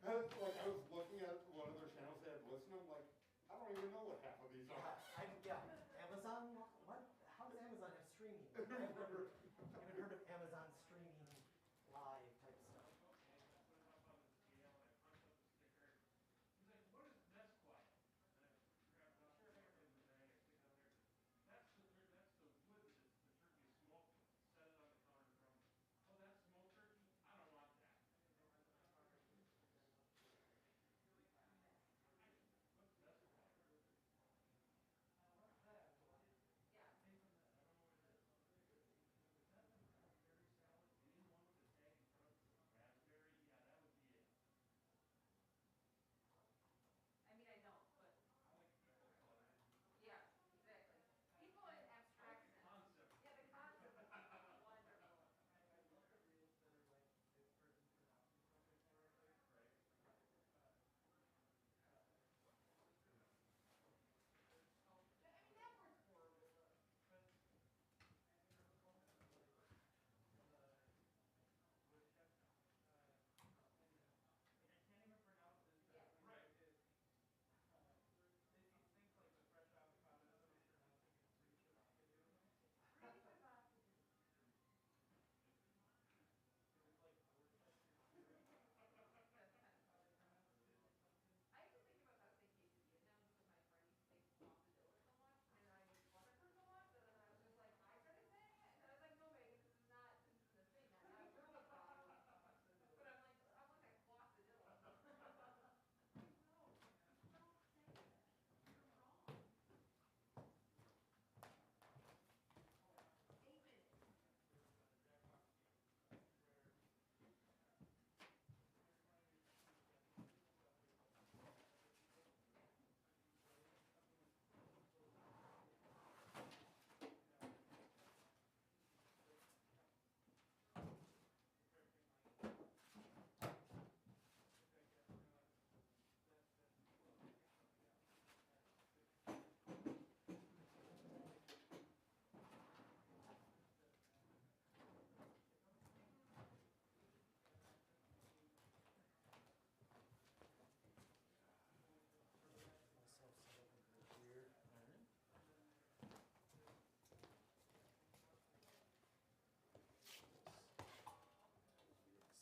Like I was looking at one of their channels they had listed. I'm like, I don't even know what half of these are. Yeah. Amazon. What? How does Amazon have streaming? I haven't heard of Amazon streaming live type stuff.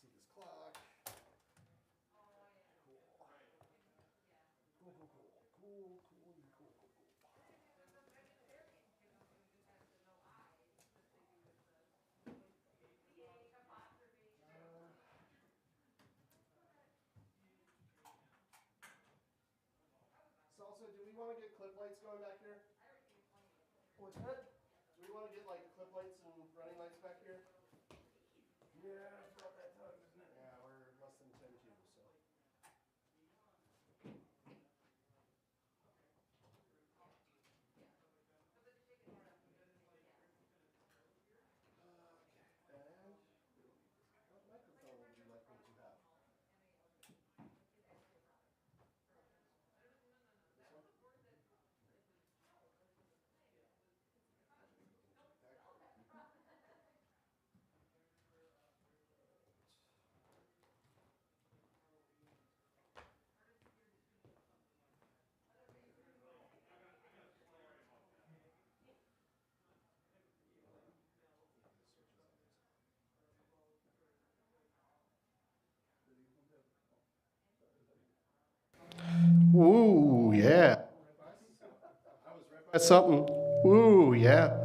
See this clock. Cool. Salsa, do we want to get clip lights going back here? What's that? Do we want to get like clip lights and running lights back here? Yeah, it's about that time, isn't it? Yeah, we're less than 10 to, so. And what microphone would you like me to have? This one? Ooh, yeah. That's something. Ooh, yeah.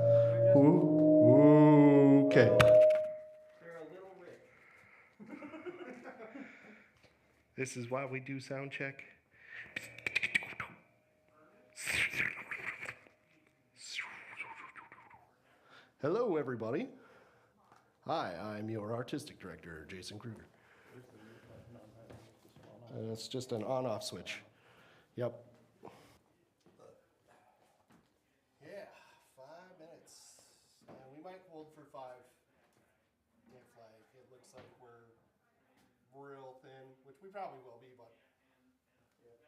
Ooh, okay. They're a little rich. This is why we do sound check. Hello, everybody. Hi, I'm your artistic director, Jason Kruger. It's just an on-off switch. Yep. Yeah, 5 minutes. And we might hold for 5 if like it looks like we're real thin, which we probably will be, but yeah.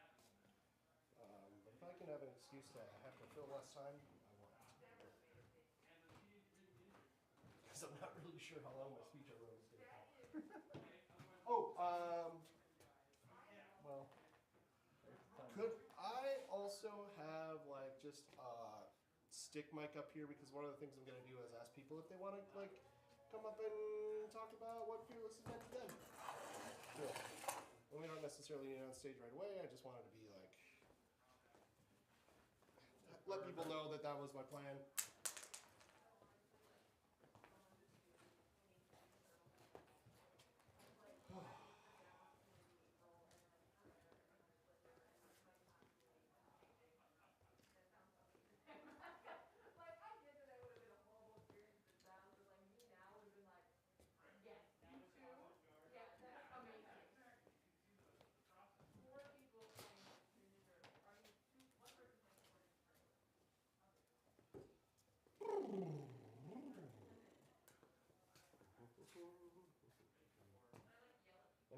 But if I can have an excuse to have to fill less time, I won't. Because I'm not really sure how long my speech alone is going to take. Oh, also have like just stick mic up here because one of the things I'm gonna do is ask people if they want to like come up and talk about what Fearless has meant to them. Cool. And we don't necessarily need it on stage right away. I just wanted to be like let people know that that was my plan.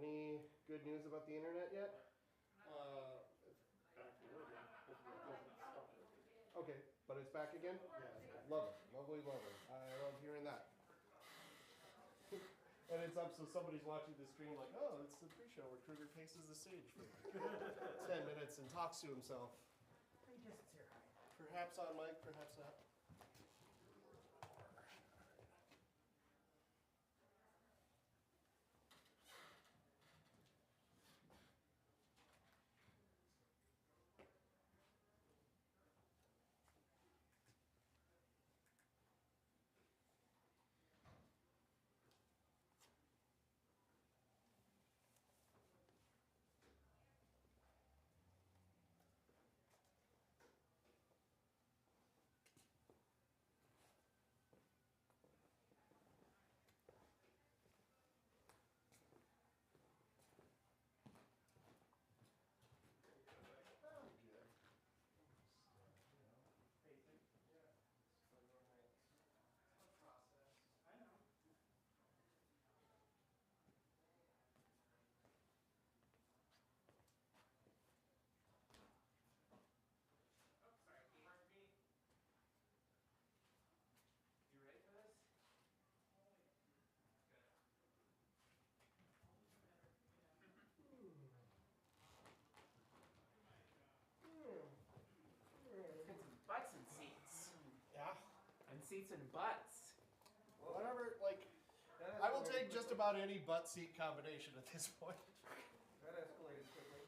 Any good news about the internet yet? It's back to work now. Hopefully it doesn't stop working. Okay, but it's back again? Yeah. Love it. Lovely, lovely. I love hearing that. And it's up so somebody's watching the stream like, oh, it's the pre-show where Kruger paces the stage for 10 minutes and talks to himself. He just sits here. Perhaps on mic, perhaps not. Butts and seats. Yeah. And seats and butts. Whatever, like, I will take just about any butt seat combination at this point. That escalated quickly.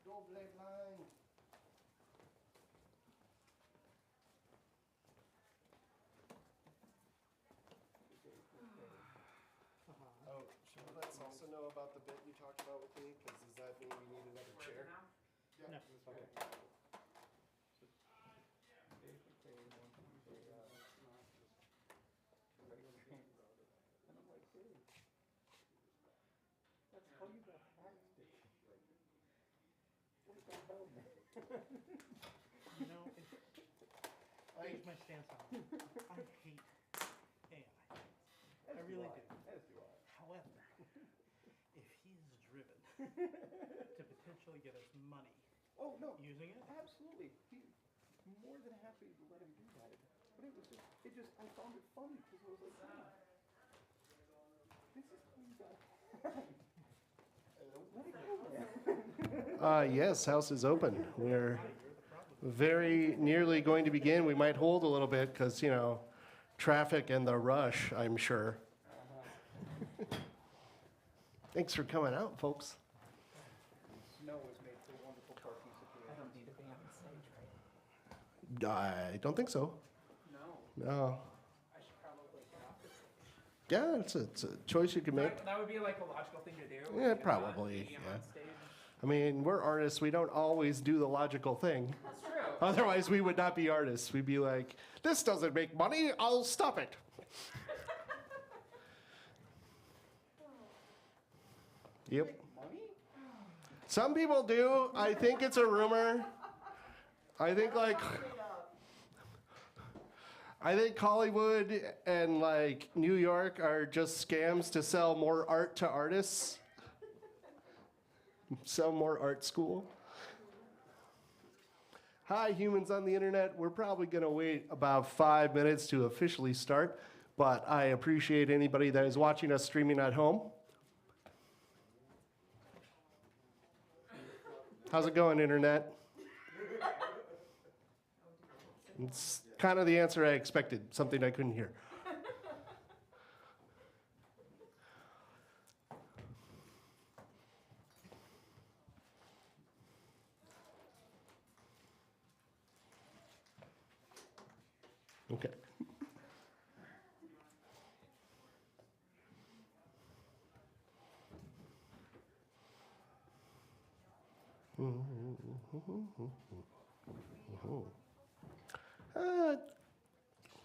Gold blade line. Oh, should we let Salsa know about the bit you talked about with me? Because does that mean we need another chair? Yeah, No. this Okay. way. Basically, regular paint. And I'm like, dude, that's how you got hacked. What the hell, man? You know, here's my stance on it. I hate AI. I really do. As do I. However, if he is driven to potentially get us money Oh, no, using it, absolutely. He's more than happy to let him do that. But I found it funny because it was like, man, this is how you got hacked. Let it go, man. Yes, house is open. We're very nearly going to begin. We might hold a little bit because, you know, traffic and the rush, I'm sure. Thanks for coming out, folks. Snow was made for wonderful parking situations. I don't need to be on stage, right? I don't think so. No. No. I should probably get off the stage. Yeah, it's a choice you can make. That would be like a logical thing to do. Yeah, like, probably, being yeah. on stage. I mean, we're artists. We don't always do the logical thing. That's true. Otherwise, we would not be artists. We'd be like, this doesn't make money. I'll stop it. Yep. Money? Some people do. I think it's a rumor. I think Hollywood and like New York are just scams to sell more art to artists. Sell more art school. Hi, humans on the internet. We're probably going to wait about 5 minutes to officially start, but I appreciate anybody that is watching us streaming at home. How's it going, internet? It's kind of the answer I expected, something I couldn't hear. Okay.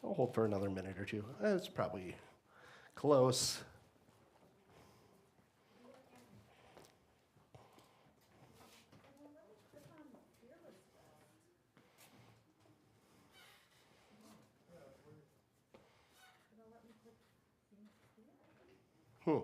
I'll hold for another minute or two. It's probably close. Hmm.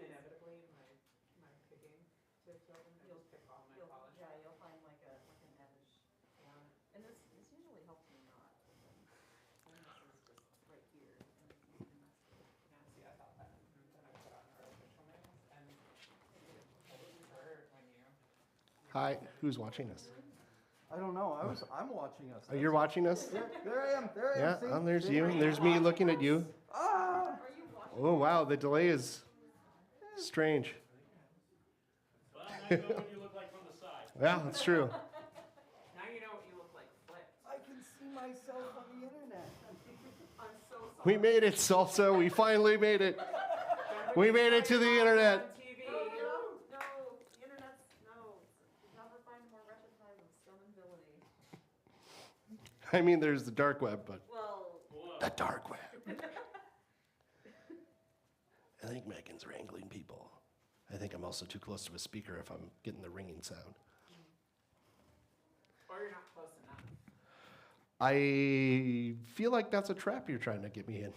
Inevitably, my picking tips open, I just pick all my polish. Yeah, you'll find like an edge, yeah, and this usually helps me not, but then this is just right here, and that's it. Yeah, see, I thought that, and then I put on artificial nails, and it hurt when you. Hi, who's watching us? I don't know. I'm watching us. Oh, you're watching us? There I am. There I am. Yeah, See? and there's See? you, and there's me looking at you. Ah! Are you watching? Oh, wow, the delay is strange. Well, now you know what you look like from the side. Yeah, that's true. Now you know what you look like flipped. I can see myself on the internet. I'm so sorry. We made it, Salsa. We finally made it. We made it to the internet. On TV. No, the internet's, you never find more wretched times of scum and villainy. I mean, there's the dark web, but Well, the dark web. I think Megan's wrangling people. I think I'm also too close to a speaker if I'm getting the ringing sound. Or you're not close enough. I feel like that's a trap you're trying to get me in.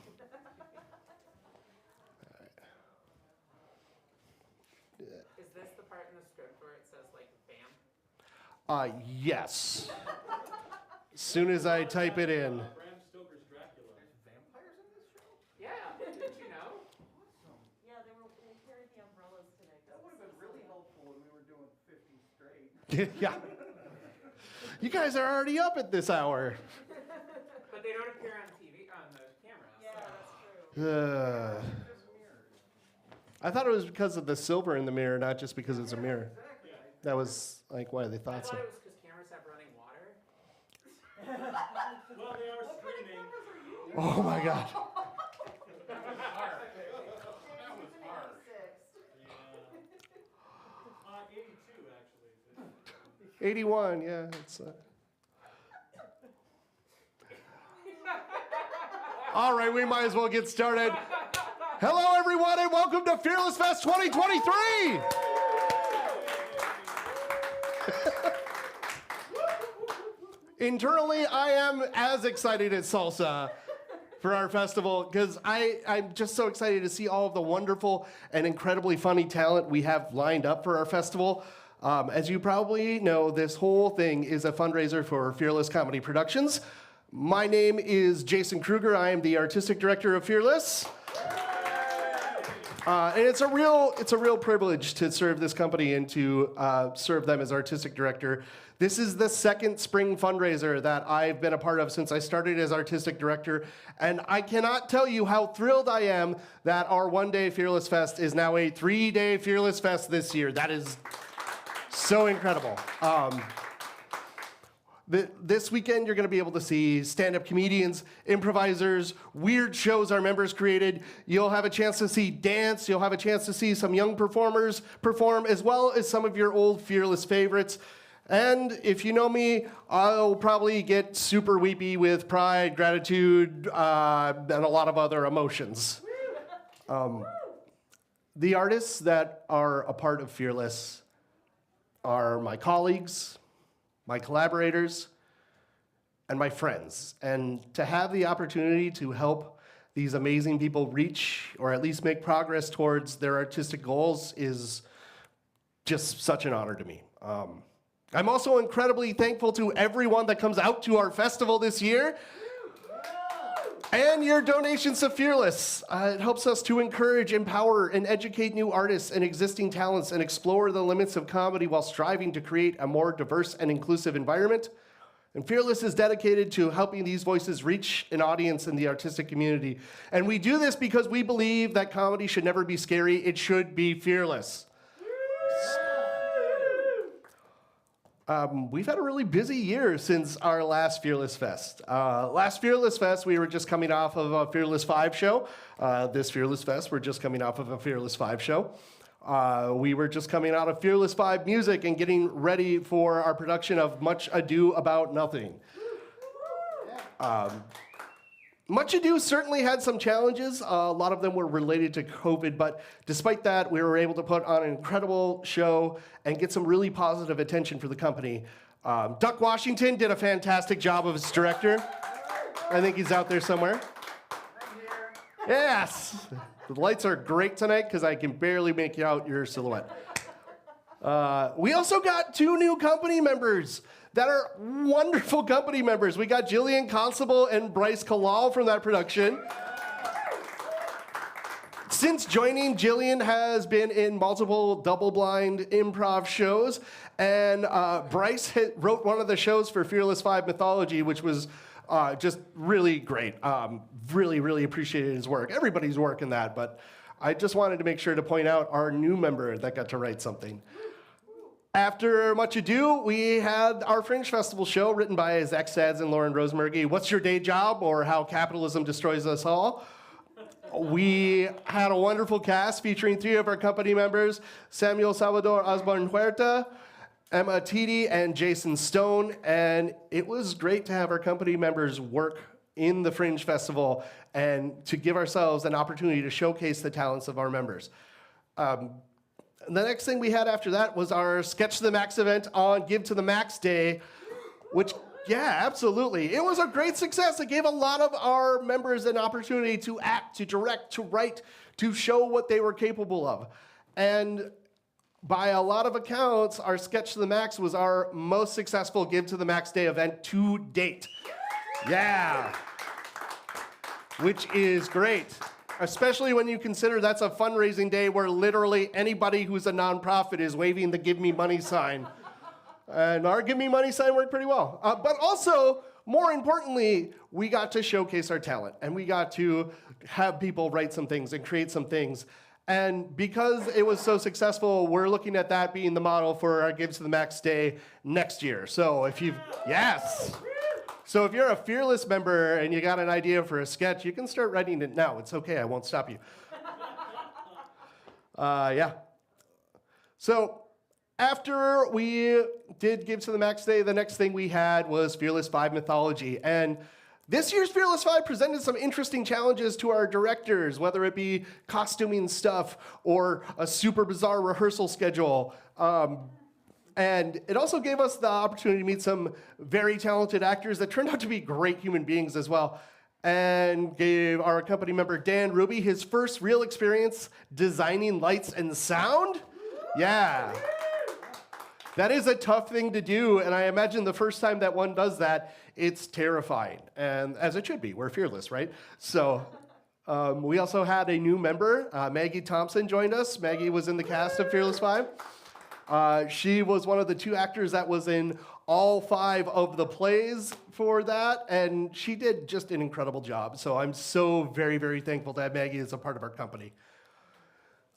Is this the part in the script where it says like bam? Yes. As soon as I type it in. Bram Stoker's Dracula. Vampires in this show? Yeah, didn't you know? yeah, they carried the umbrellas today. That would have been really helpful when we were doing 50 straight. Yeah. You guys are already up at this hour. But they don't appear on TV, on the camera. Yeah, so. that's true. I thought it was because of the silver in the mirror, not just because it's a mirror. That was like why they I thought so. thought it was because cameras have running water. Well, they are streaming. Oh my God. That was hard. Yeah. 82 actually. 81, yeah. It's, All right, we might as well get started. Hello, everyone, and welcome to Fearless Fest 2023. Internally, I am as excited as Salsa for our festival because I'm just so excited to see all of the wonderful and incredibly funny talent we have lined up for our festival. As you probably know, this whole thing is a fundraiser for Fearless Comedy Productions. My name is Jason Kruger. I am the artistic director of Fearless. And it's a real privilege to serve this company and to serve them as artistic director. This is the second spring fundraiser that I've been a part of since I started as artistic director, and I cannot tell you how thrilled I am that our one-day Fearless Fest is now a 3-day Fearless Fest this year. That is so incredible. This weekend, you're going to be able to see stand-up comedians, improvisers, weird shows our members created. You'll have a chance to see dance. You'll have a chance to see some young performers perform, as well as some of your old Fearless favorites. And if you know me, I'll probably get super weepy with pride, gratitude, and a lot of other emotions. The artists that are a part of Fearless are my colleagues, my collaborators, and my friends. And to have the opportunity to help these amazing people reach, or at least make progress towards their artistic goals, is just such an honor to me. I'm also incredibly thankful to everyone that comes out to our festival this year. And your donations to Fearless. It helps us to encourage, empower, and educate new artists and existing talents and explore the limits of comedy while striving to create a more diverse and inclusive environment. And Fearless is dedicated to helping these voices reach an audience in the artistic community. And we do this because we believe that comedy should never be scary, it should be fearless. We've had a really busy year since our last Fearless Fest. Last Fearless Fest, we were just coming off of a Fearless 5 show. This Fearless Fest, we're just coming off of a Fearless 5 show. We were just coming out of Fearless 5 music and getting ready for our production of Much Ado About Nothing. Much Ado certainly had some challenges. A lot of them were related to COVID, but despite that, we were able to put on an incredible show and get some really positive attention for the company. Duck Washington did a fantastic job as director. I think he's out there somewhere. Yes! The lights are great tonight because I can barely make out your silhouette. We also got 2 new company members that are wonderful company members. We got Jillian Constable and Bryce Kalal from that production. Since joining, Jillian has been in multiple double-blind improv shows, and Bryce wrote one of the shows for Fearless 5 Mythology, which was just really great. Really, really appreciated his work. Everybody's work in that, but I just wanted to make sure to point out our new member that got to write something. After Much Ado, we had our Fringe Festival show written by Zach Sads and Lauren Rosemergy, What's Your Day Job? Or How Capitalism Destroys Us All. We had a wonderful cast featuring 3 of our company members, Samuel Salvador Osborne Huerta, Emma Titi, and Jason Stone. And it was great to have our company members work in the Fringe Festival and to give ourselves an opportunity to showcase the talents of our members. The next thing we had after that was our Sketch to the Max event on Give to the Max Day, which, yeah, absolutely. It was a great success. It gave a lot of our members an opportunity to act, to direct, to write, to show what they were capable of. And by a lot of accounts, our Sketch to the Max was our most successful Give to the Max Day event to date. Yeah. Which is great. Especially when you consider that's a fundraising day where literally anybody who's a nonprofit is waving the Give Me Money sign. And our Give Me Money sign worked pretty well. But also, more importantly, we got to showcase our talent. And we got to have people write some things and create some things. And because it was so successful, we're looking at that being the model for our Give to the Max Day next year. So if you've, yes. So if you're a Fearless member and you got an idea for a sketch, you can start writing it now. It's okay, I won't stop you. Yeah. So after we did Give to the Max Day, the next thing we had was Fearless 5 Mythology. And this year's Fearless 5 presented some interesting challenges to our directors, whether it be costuming stuff or a super bizarre rehearsal schedule. And it also gave us the opportunity to meet some very talented actors that turned out to be great human beings as well, and gave our company member Dan Ruby his first real experience designing lights and sound. Yeah. That is a tough thing to do, and I imagine the first time that one does that, it's terrifying, and as it should be. We're fearless, right? So we also had a new member. Maggie Thompson joined us. Maggie was in the cast of Fearless 5. She was one of the 2 actors that was in all 5 of the plays for that, and she did just an incredible job. So I'm so very, very thankful to have Maggie as a part of our company.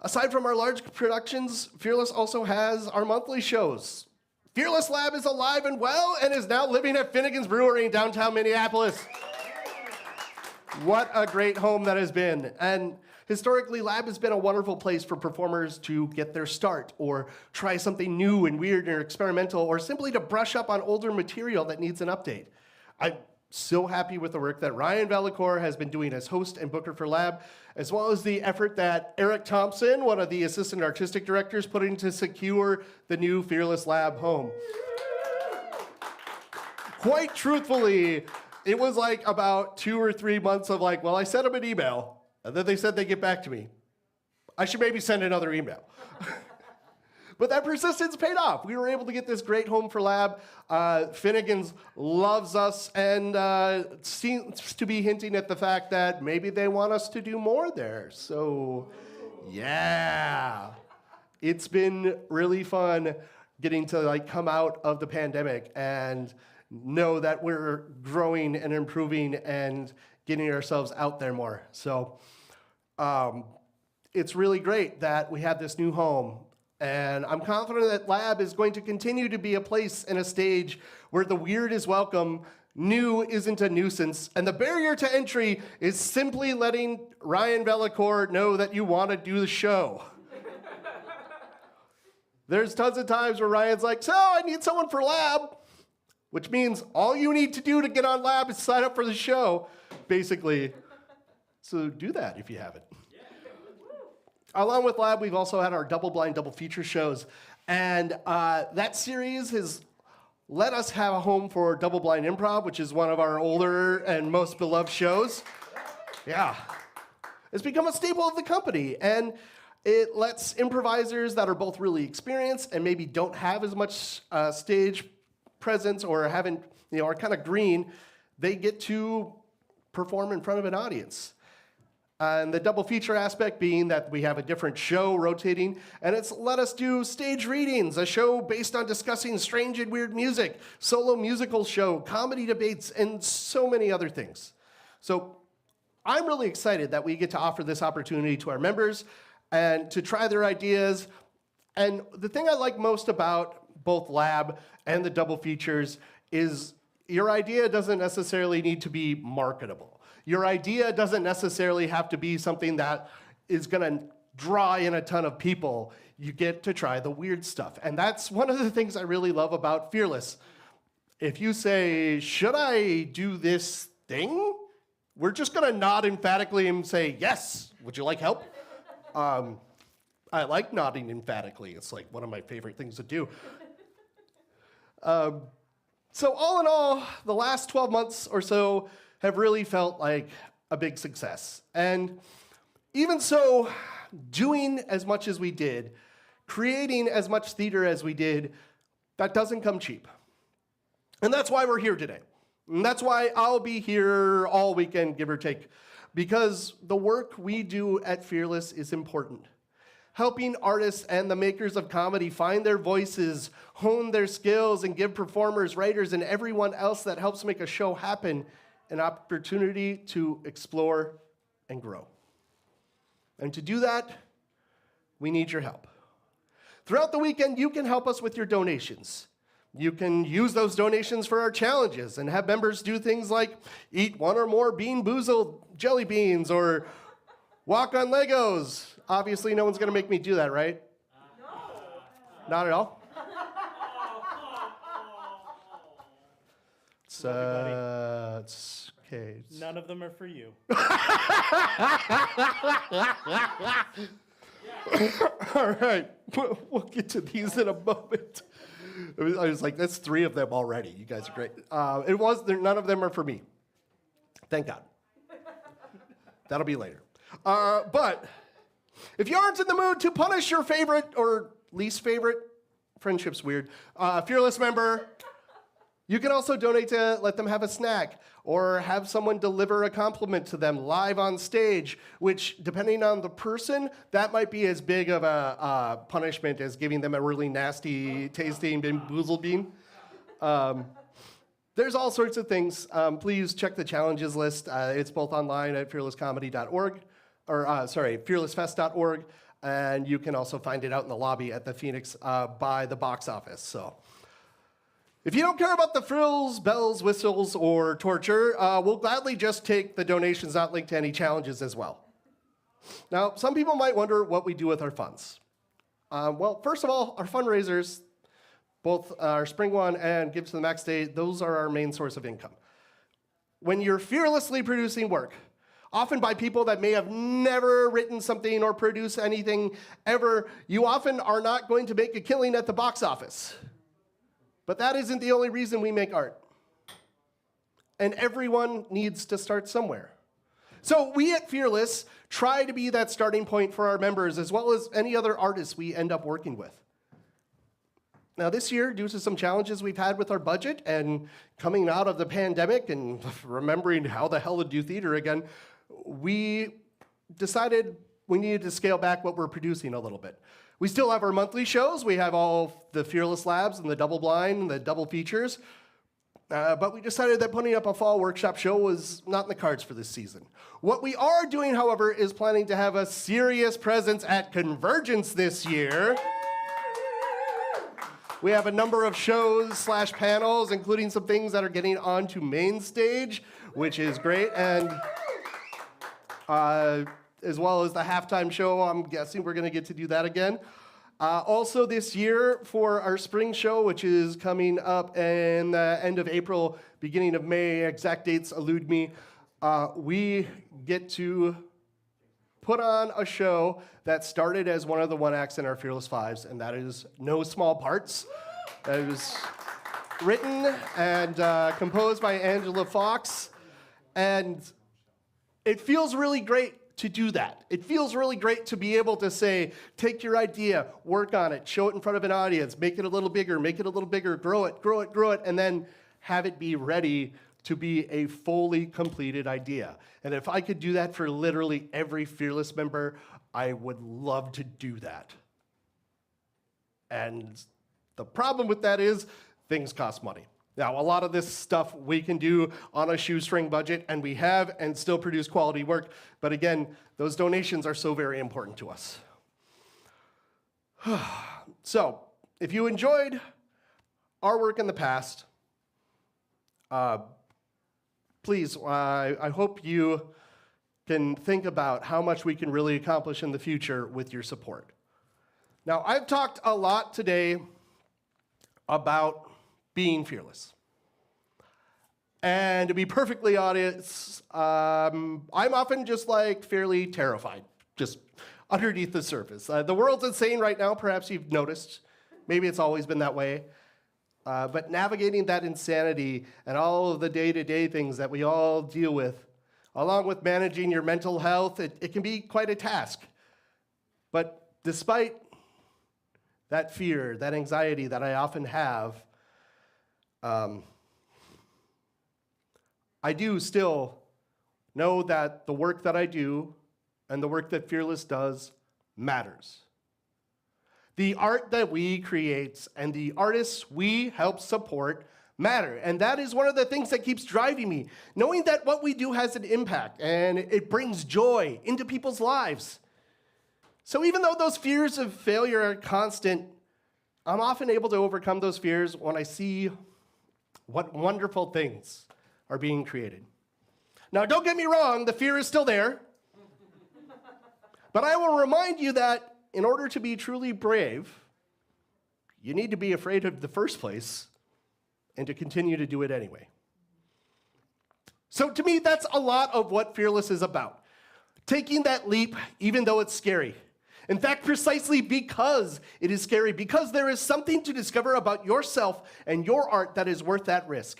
Aside from our large productions, Fearless also has our monthly shows. Fearless Lab is alive and well and is now living at Finnegan's Brewery in downtown Minneapolis. What a great home that has been. And historically, Lab has been a wonderful place for performers to get their start or try something new and weird or experimental or simply to brush up on older material that needs an update. I'm so happy with the work that Ryan Valacour has been doing as host and booker for Lab, as well as the effort that Eric Thompson, one of the assistant artistic directors, put in to secure the new Fearless Lab home. quite truthfully, it was like about 2 or 3 months of like, well, I sent them an email, and then they said they'd get back to me. I should maybe send another email. But that persistence paid off. We were able to get this great home for Lab. Finnegan's loves us and seems to be hinting at the fact that maybe they want us to do more there. So, yeah. It's been really fun getting to like come out of the pandemic and know that we're growing and improving and getting ourselves out there more. So, it's really great that we have this new home. And I'm confident that Lab is going to continue to be a place and a stage where the weird is welcome, new isn't a nuisance, and the barrier to entry is simply letting Ryan Velacour know that you want to do the show. There's tons of times where Ryan's like, so I need someone for Lab, which means all you need to do to get on Lab is sign up for the show, basically. So do that if you haven't. Along with Lab, we've also had our double blind, double feature shows. And that series has let us have a home for Double Blind Improv, which is one of our older and most beloved shows. Yeah. It's become a staple of the company. And it lets improvisers that are both really experienced and maybe don't have as much stage presence or haven't, are kind of green, they get to perform in front of an audience. And the double feature aspect being that we have a different show rotating, and it's let us do stage readings, a show based on discussing strange and weird music, solo musical show, comedy debates, and so many other things. So I'm really excited that we get to offer this opportunity to our members and to try their ideas. And the thing I like most about both Lab and the double features is your idea doesn't necessarily need to be marketable. Your idea doesn't necessarily have to be something that is going to draw in a ton of people. You get to try the weird stuff. And that's one of the things I really love about Fearless. If you say, should I do this thing? We're just going to nod emphatically and say, yes. Would you like help? I like nodding emphatically. It's like one of my favorite things to do. So all in all, the last 12 months or so have really felt like a big success. And even so, doing as much as we did, creating as much theater as we did, that doesn't come cheap. And that's why we're here today. And that's why I'll be here all weekend, give or take, because the work we do at Fearless is important. Helping artists and the makers of comedy find their voices, hone their skills, and give performers, writers, and everyone else that helps make a show happen an opportunity to explore and grow. And to do that, we need your help. Throughout the weekend, you can help us with your donations. You can use those donations for our challenges and have members do things like eat one or more Bean Boozled jelly beans or walk on Legos. Obviously, no one's going to make me do that, right? No. Not at all? It's okay. None of them are for you. All right, we'll get to these in a moment. I was like, that's 3 of them already. You guys are great. None of them are for me. Thank God. That'll be later. But if you aren't in the mood to punish your favorite or least favorite, friendship's weird, Fearless member, you can also donate to let them have a snack or have someone deliver a compliment to them live on stage, which, depending on the person, that might be as big of a punishment as giving them a really nasty tasting Bean Boozled bean. There's all sorts of things. Please check the challenges list. It's both online at fearlesscomedy.org, or fearlessfest.org, and you can also find it out in the lobby at the Phoenix by the box office. So, if you don't care about the frills, bells, whistles, or torture, we'll gladly just take the donations not linked to any challenges as well. Now, some people might wonder what we do with our funds. Well, first of all, our fundraisers, both our Spring One and Give to the Max Day, those are our main source of income. When you're fearlessly producing work, often by people that may have never written something or produced anything ever, you often are not going to make a killing at the box office. But that isn't the only reason we make art. and everyone needs to start somewhere. So we at Fearless try to be that starting point for our members as well as any other artists we end up working with. Now this year, due to some challenges we've had with our budget and coming out of the pandemic and remembering how the hell to do theater again, we decided we needed to scale back what we're producing a little bit. We still have our monthly shows. We have all the Fearless Labs and the Double Blind and the double features. But we decided that putting up a fall workshop show was not in the cards for this season. What we are doing, however, is planning to have a serious presence at Convergence this year. We have a number of shows/panels, including some things that are getting onto main stage, which is great. And as well as the halftime show, I'm guessing we're gonna get to do that again. Also this year for our spring show, which is coming up in the end of April, beginning of May, exact dates elude me, we get to put on a show that started as one of the one acts in our Fearless Fives, and that is No Small Parts. That was written and composed by Angela Fox, and it feels really great to do that. It feels really great to be able to say, take your idea, work on it, show it in front of an audience, make it a little bigger, grow it, and then have it be ready to be a fully completed idea. And if I could do that for literally every Fearless member, I would love to do that. And the problem with that is things cost money. Now, a lot of this stuff we can do on a shoestring budget, and we have, and still produce quality work. But again, those donations are so very important to us. So, if you enjoyed our work in the past, please, I hope you can think about how much we can really accomplish in the future with your support. Now, I've talked a lot today about being fearless. And to be perfectly honest, I'm often just like fairly terrified, just underneath the surface. The world's insane right now, perhaps you've noticed. Maybe it's always been that way. But navigating that insanity and all of the day-to-day things that we all deal with, along with managing your mental health, it can be quite a task. But despite that fear, that anxiety that I often have, I do still know that the work that I do and the work that Fearless does matters. The art that we create and the artists we help support matter. And that is one of the things that keeps driving me, knowing that what we do has an impact and it brings joy into people's lives. So even though those fears of failure are constant, I'm often able to overcome those fears when I see what wonderful things are being created. Now, don't get me wrong, the fear is still there. But I will remind you that in order to be truly brave, you need to be afraid of the first place and to continue to do it anyway. So to me, that's a lot of what Fearless is about. Taking that leap, even though it's scary. In fact, precisely because it is scary, because there is something to discover about yourself and your art that is worth that risk.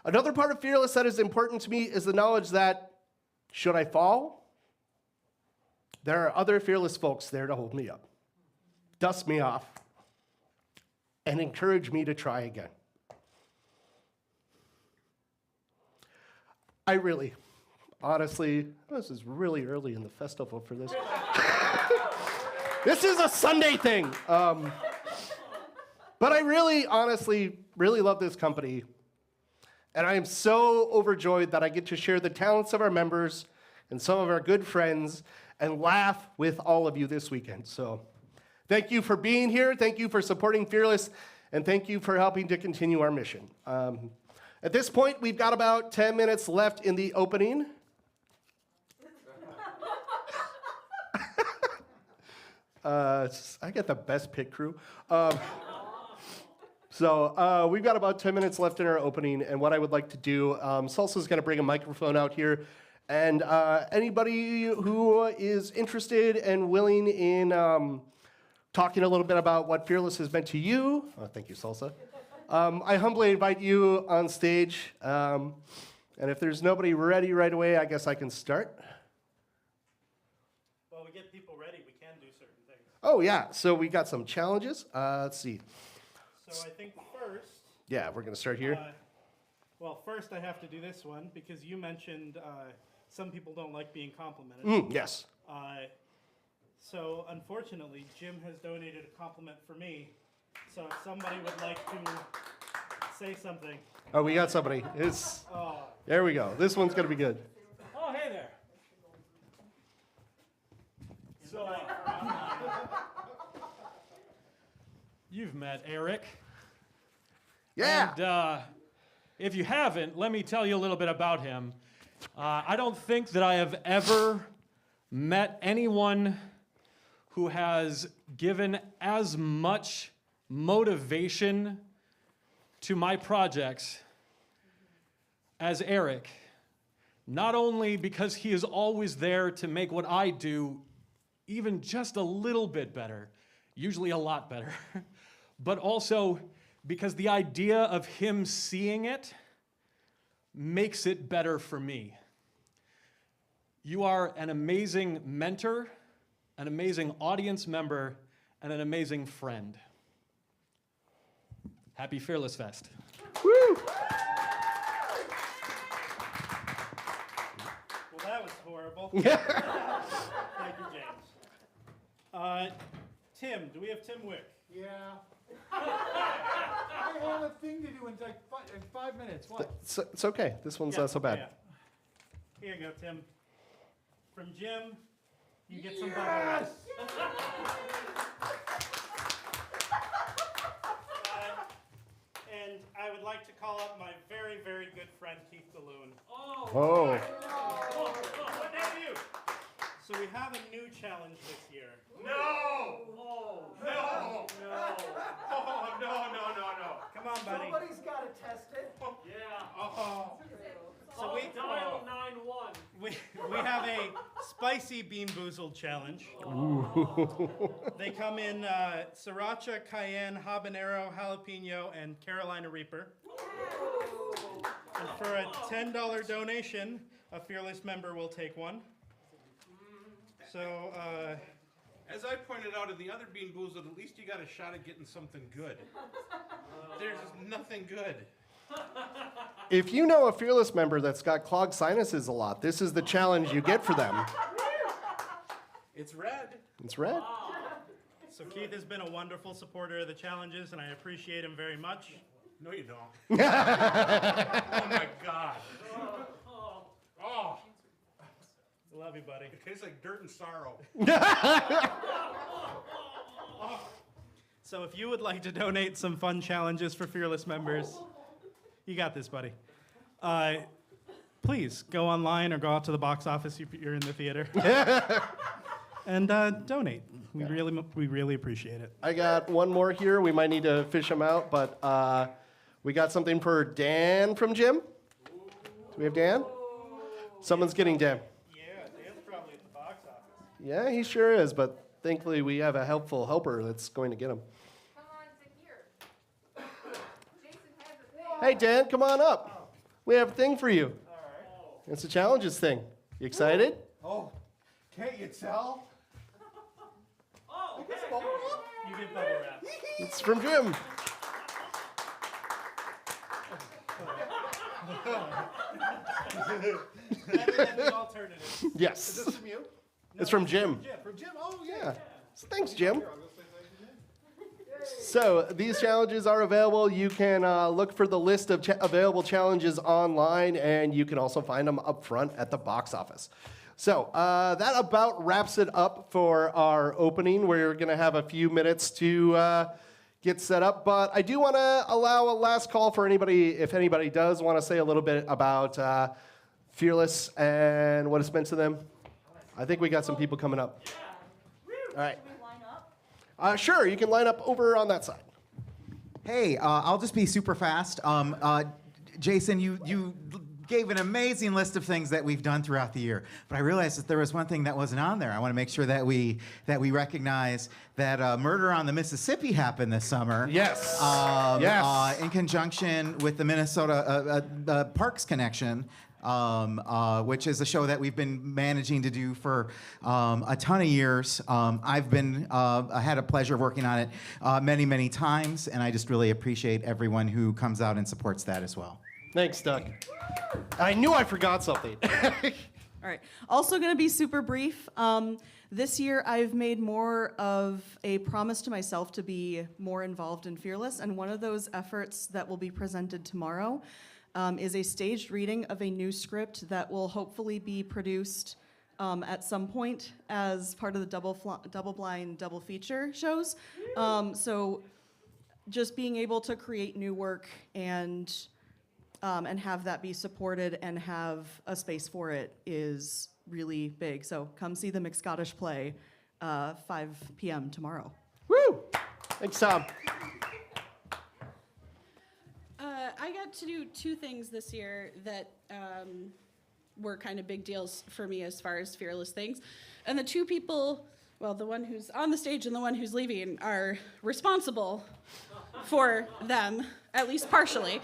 Another part of Fearless that is important to me is the knowledge that, should I fall, there are other Fearless folks there to hold me up, dust me off, and encourage me to try again. I really, honestly, this is really early in the festival for this. This is a Sunday thing. But I really, honestly, really love this company. And I am so overjoyed that I get to share the talents of our members and some of our good friends and laugh with all of you this weekend. So thank you for being here. Thank you for supporting Fearless. And thank you for helping to continue our mission. At this point, we've got about 10 minutes left in the opening. I get the best pit crew. So we've got about 10 minutes left in our opening, and what I would like to do, Salsa's going to bring a microphone out here, and anybody who is interested and willing in talking a little bit about what Fearless has meant to you, thank you, Salsa, I humbly invite you on stage. And if there's nobody ready right away, I guess I can start. While we get people ready, we can do certain things. Oh, yeah. So we got some challenges. Let's see. So I think first, Yeah, we're going to start here. well, first I have to do this one because you mentioned some people don't like being complimented. Yes. So unfortunately, Jim has donated a compliment for me. So if somebody would like to say something. Oh, we got somebody. It's, Oh, there we go. This one's going to be good. Oh, hey there. So, you've met Eric. Yeah. And if you haven't, let me tell you a little bit about him. I don't think that I have ever met anyone who has given as much motivation to my projects as Eric. Not only because he is always there to make what I do even just a little bit better, usually a lot better, but also because the idea of him seeing it makes it better for me. You are an amazing mentor, an amazing audience member, and an amazing friend. Happy Fearless Fest. Woo. well, that was horrible. Thank you, James. Tim, do we have Tim Wick? Yeah. I have a thing to do in like 5 minutes. What? It's okay. This one's Yeah, not so bad. yeah. Here you go, Tim. From Jim, you get some bubble wrap. And I would like to call up my very, very good friend Keith DeLune. Oh. What have you? So we have a new challenge this year. No! Oh, no! No! Oh, no. Come on, buddy. Somebody's got to test it. Yeah. Oh. So Dial 9-1. we have a spicy Bean Boozled challenge. They come in sriracha, cayenne, habanero, jalapeno, and Carolina Reaper. And for a $10 donation, a Fearless member will take one. So, As I pointed out in the other Bean Boozled, at least you got a shot at getting something good. There's nothing good. If you know a Fearless member that's got clogged sinuses a lot, this is the challenge you get for them. It's red. It's red. so Keith has been a wonderful supporter of the challenges, and I appreciate him very much. No, you don't. Oh my God. Oh, Love you, buddy. it tastes like dirt and sorrow. So if you would like to donate some fun challenges for Fearless members, you got this, buddy. Please go online or go out to the box office if you're in the theater. And donate. We really appreciate it. I got one more here. We might need to fish them out, but we got something for Dan from Jim. Do we have Dan? Someone's getting Dan. Yeah, Dan's probably at the box office. Yeah, he sure is, but thankfully we have a helpful helper that's going to get him. Come on to here. Jason has a thing. Hey, Dan, come on up. We have a thing for you. It's a challenges thing. You excited? Oh, can't you tell? Oh, You get bubble wrap. It's from Jim. Better than the alternative. Yes. Is this from you? It's from Jim. From Jim? Oh, Yeah. yeah. So thanks, Jim. Here, I'll go say thank you, Jim. So these challenges are available. You can look for the list of available challenges online, and you can also find them up front at the box office. So that about wraps it up for our opening. We're going to have a few minutes to get set up, but I do want to allow a last call for anybody, if anybody does want to say a little bit about Fearless and what it's meant to them. I think we got some people coming up. All right. Should we line up? Sure, you can line up over on that side. Hey, I'll just be super fast. Jason, you gave an amazing list of things that we've done throughout the year. But I realized that there was one thing that wasn't on there. I want to make sure that we recognize that Murder on the Mississippi happened this summer. Yes. In conjunction with the Minnesota Parks Connection. Which is a show that we've been managing to do for a ton of years. I had a pleasure of working on it many, many times, and I just really appreciate everyone who comes out and supports that as well. Thanks, Doug. I knew I forgot something. All right. Also going to be super brief. This year, I've made more of a promise to myself to be more involved in Fearless, and one of those efforts that will be presented tomorrow is a staged reading of a new script that will hopefully be produced at some point as part of the double blind, double feature shows. So just being able to create new work and have that be supported and have a space for it is really big. So come see the McScottish play 5 p.m. tomorrow. Woo! Thanks, Tom. I got to do 2 things this year that were kind of big deals for me as far as Fearless things. And the 2 people, well, the one who's on the stage and the one who's leaving, are responsible for them, at least partially.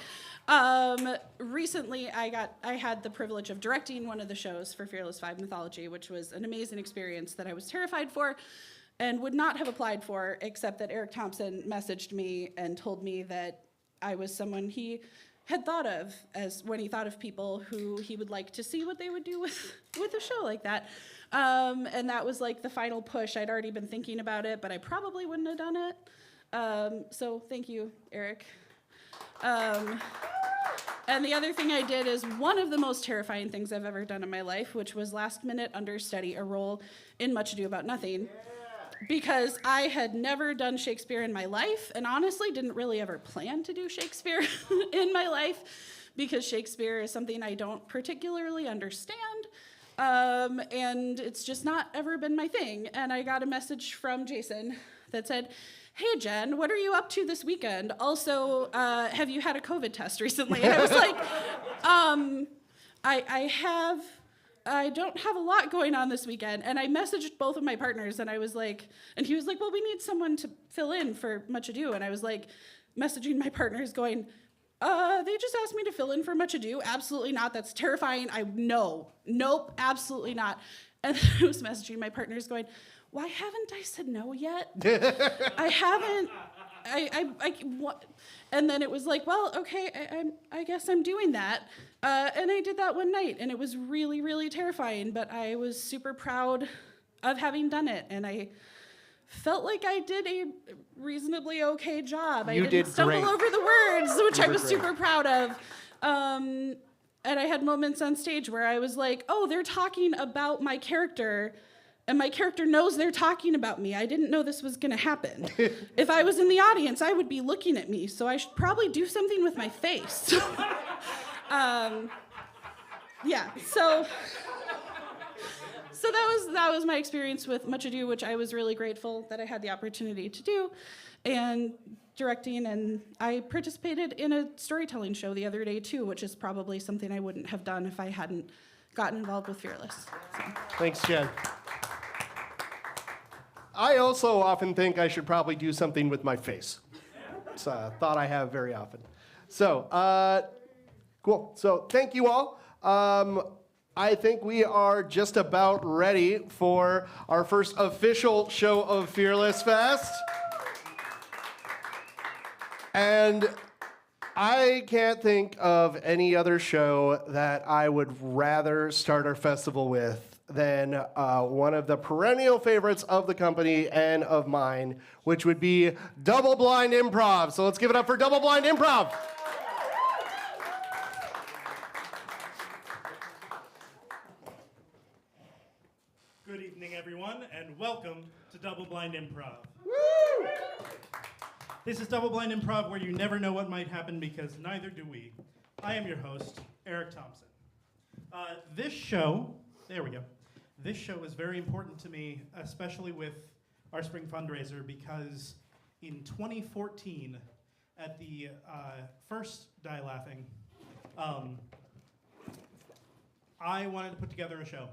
Recently, I had the privilege of directing one of the shows for Fearless 5 Mythology, which was an amazing experience that I was terrified for and would not have applied for, except that Eric Thompson messaged me and told me that I was someone he had thought of as when he thought of people who he would like to see what they would do with a show like that. And that was like the final push. I'd already been thinking about it, but I probably wouldn't have done it. So thank you, Eric. And the other thing I did is one of the most terrifying things I've ever done in my life, which was last minute understudy a role in Much Ado About Nothing. Because I had never done Shakespeare in my life, and honestly didn't really ever plan to do Shakespeare in my life, because Shakespeare is something I don't particularly understand, and it's just not ever been my thing. And I got a message from Jason that said, "Hey Jen, what are you up to this weekend? Also, have you had a COVID test recently?" And I was like, I don't have a lot going on this weekend. And I messaged both of my partners, and I was like, and he was like, "Well, we need someone to fill in for Much Ado." And I was like, messaging my partners going, they just asked me to fill in for Much Ado. Absolutely not. That's terrifying. Nope, absolutely not. And then I was messaging my partners going, "Why haven't I said no yet? I haven't, what?" And then it was like, well, okay, I guess I'm doing that. And I did that one night, and it was really, really terrifying, but I was super proud of having done it, and I felt like I did a reasonably okay job. I didn't stumble over the words, which I was super proud of. And I had moments on stage where I was like, oh, they're talking about my character, and my character knows they're talking about me. I didn't know this was gonna happen. If I was in the audience, I would be looking at me, so I should probably do something with my face. Yeah, so that was my experience with Much Ado, which I was really grateful that I had the opportunity to do, and directing, and I participated in a storytelling show the other day too, which is probably something I wouldn't have done if I hadn't gotten involved with Fearless. So. Thanks, Jen. I also often think I should probably do something with my face. It's a thought I have very often. So, cool. So thank you all. I think we are just about ready for our first official show of Fearless Fest. And I can't think of any other show that I would rather start our festival with than one of the perennial favorites of the company and of mine, which would be Double Blind Improv. So let's give it up for Double Blind Improv. Good evening, everyone, and welcome to Double Blind Improv. Woo! This is Double Blind Improv, where you never know what might happen because neither do we. I am your host, Eric Thompson. This show is very important to me, especially with our spring fundraiser, because in 2014, at the first Die Laughing, I wanted to put together a show,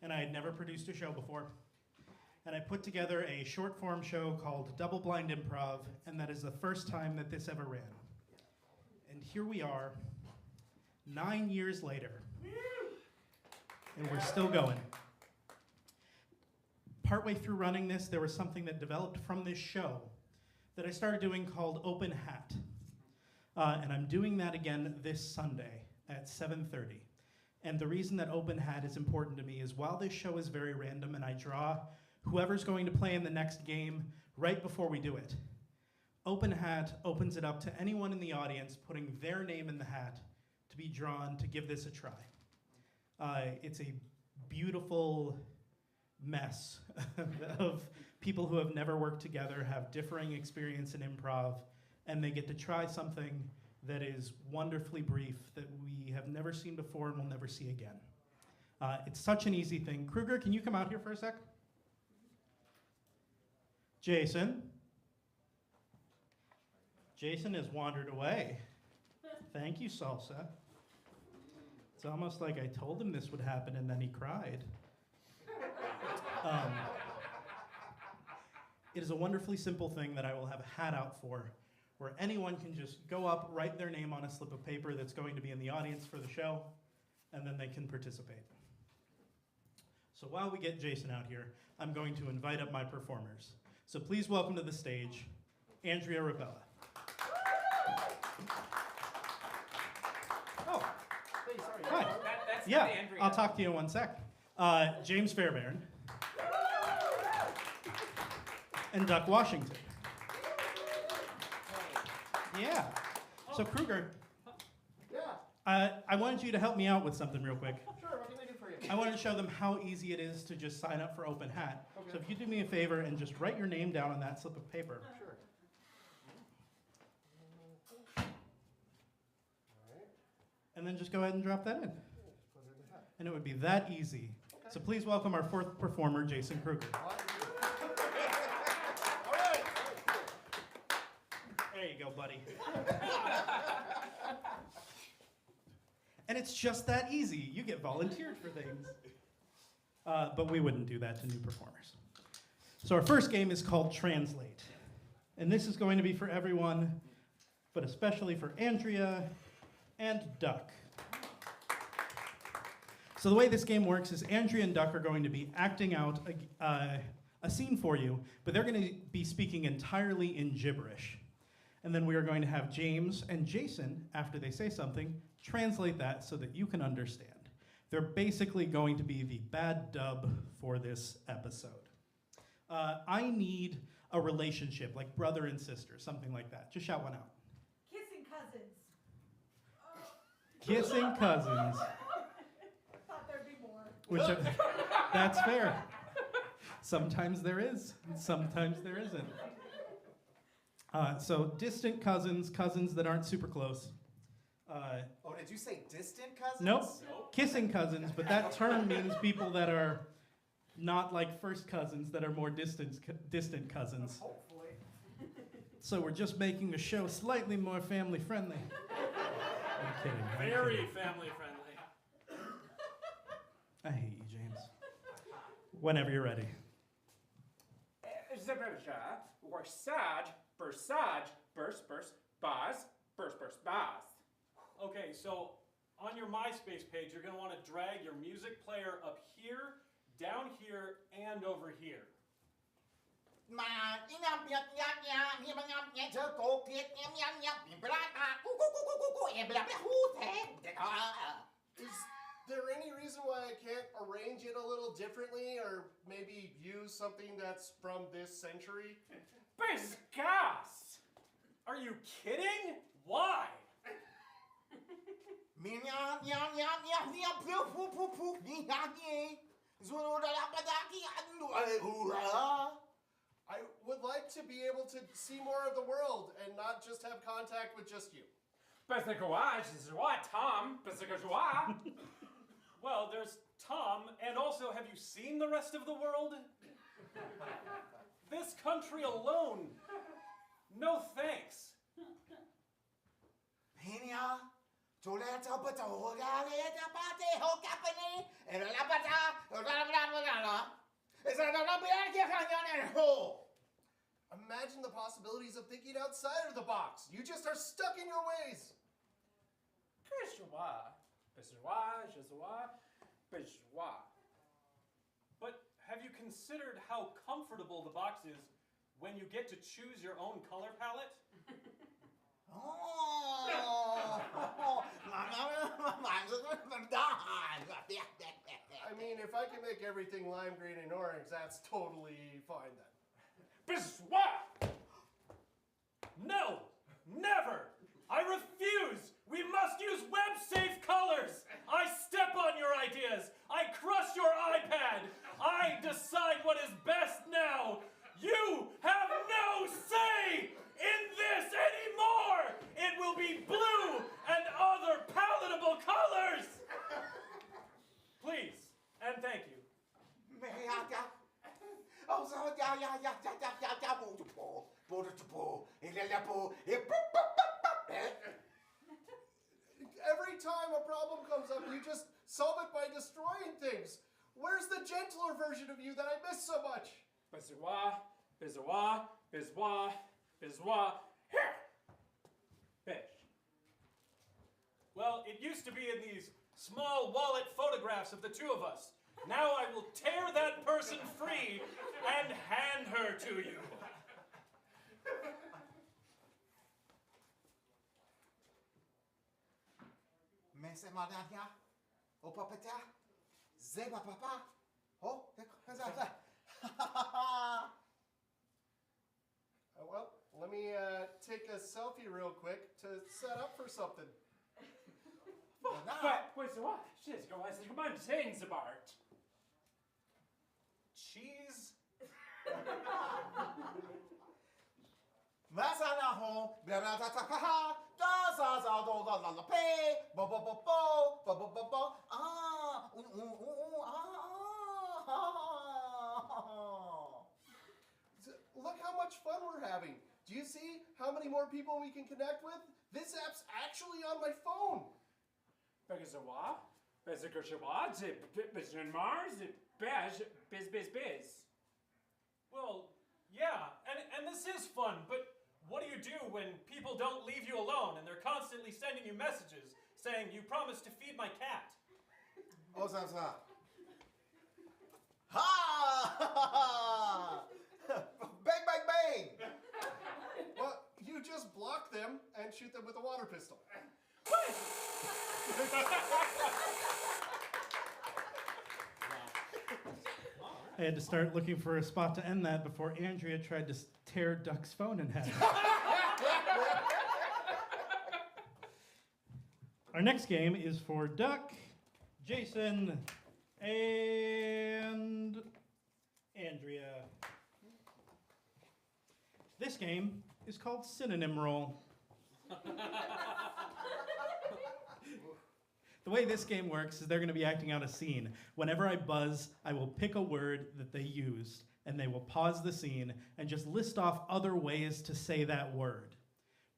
and I had never produced a show before. And I put together a short form show called Double Blind Improv, and that is the first time that this ever ran. And here we are, 9 years later, and we're still going. Partway through running this, there was something that developed from this show that I started doing called Open Hat. And I'm doing that again this Sunday at 7:30. And the reason that Open Hat is important to me is while this show is very random and I draw whoever's going to play in the next game right before we do it, Open Hat opens it up to anyone in the audience putting their name in the hat to be drawn to give this a try. It's a beautiful mess of people who have never worked together, have differing experience in improv, and they get to try something that is wonderfully brief that we have never seen before and will never see again. It's such an easy thing. Kruger, can you come out here for a sec? Jason? Jason has wandered away. Thank you, Salsa. It's almost like I told him this would happen and then he cried. It is a wonderfully simple thing that I will have a hat out for, where anyone can just go up, write their name on a slip of paper that's going to be in the audience for the show, and then they can participate. So while we get Jason out here, I'm going to invite up my performers. So please welcome to the stage, Andrea Rabella. Oh, Hey, sorry. hi. That's Yeah, not Andrea. I'll talk to you in 1 sec. James Fairbairn. And Duck Washington. Yeah. So Kruger, Yeah, I wanted you to help me out with something real quick. sure, what can I do for you? I wanted to show them how easy it is to just sign up for Open Hat. Okay. So if you do me a favor and just write your name down on that slip of paper. Sure. Alright, And then just go ahead and drop that in. put it in the hat. And it would be that easy. So please welcome our fourth performer, Jason Kruger. Alright, There you go, buddy. And it's just that easy. You get volunteered for things. But we wouldn't do that to new performers. So our first game is called Translate. And this is going to be for everyone, but especially for Andrea and Duck. So the way this game works is Andrea and Duck are going to be acting out a scene for you, but they're going to be speaking entirely in gibberish. And then we are going to have James and Jason, after they say something, translate that so that you can understand. They're basically going to be the bad dub for this episode. I need a relationship, like brother and sister, something like that. Just shout one out. Kissing cousins. Kissing cousins. I thought there'd be more. Which, that's fair. Sometimes there is, sometimes there isn't. So distant cousins, cousins that aren't super close. Oh, did you say distant cousins? Nope. Kissing cousins, but that term means people that are not like first cousins, that are more distant cousins. hopefully. So we're just making the show slightly more family friendly. I'm kidding. I'm Very kidding. family friendly. I hate you, James. Whenever you're ready. Zabrja, Warsaj, Bursaj, Burs, Baz, Burs, Baz. Okay, so on your MySpace page, you're going to want to drag your music player up here, down here, and over here. Is there any reason why I can't arrange it a little differently, or maybe use something that's from this century? Bisgas! Are you kidding? Why? I would like to be able to see more of the world and not just have contact with just you. Bisgawaj is what, Tom? Bisgawaj? Well, there's Tom, and also, have you seen the rest of the world? This country alone. No thanks. Imagine the possibilities of thinking outside of the box. You just are stuck in your ways. But have you considered how comfortable the box is when you get to choose your own color palette? I mean, if I can make everything lime green and orange, that's totally fine then. No! Never! I refuse! We must use web-safe colors! I step on your ideas! I crush your iPad! I decide what is best now! You have no say in this anymore! It will be blue and other palatable colors! Please, and thank you. Every time a problem comes up, you just solve it by destroying things. Where's the gentler version of you that I miss so much? Well, it used to be in these small wallet photographs of the two of us. Now I will tear that person free and hand her to you. Well, let me take a selfie real quick to set up for something. Cheese? Look how much fun we're having. Do you see how many more people we can connect with? This app's actually on my phone. Well, yeah, and this is fun, but what do you do when people don't leave you alone and they're constantly sending you messages saying, you promised to feed my cat? Oh, ha! Bang, bang, bang! Well, you just block them and shoot them with a water pistol. I had to start looking for a spot to end that before Andrea tried to tear Duck's phone in half. Our next game is for Duck, Jason, and Andrea. This game is called Synonym Roll. The way this game works is they're going to be acting out a scene. Whenever I buzz, I will pick a word that they used, and they will pause the scene and just list off other ways to say that word.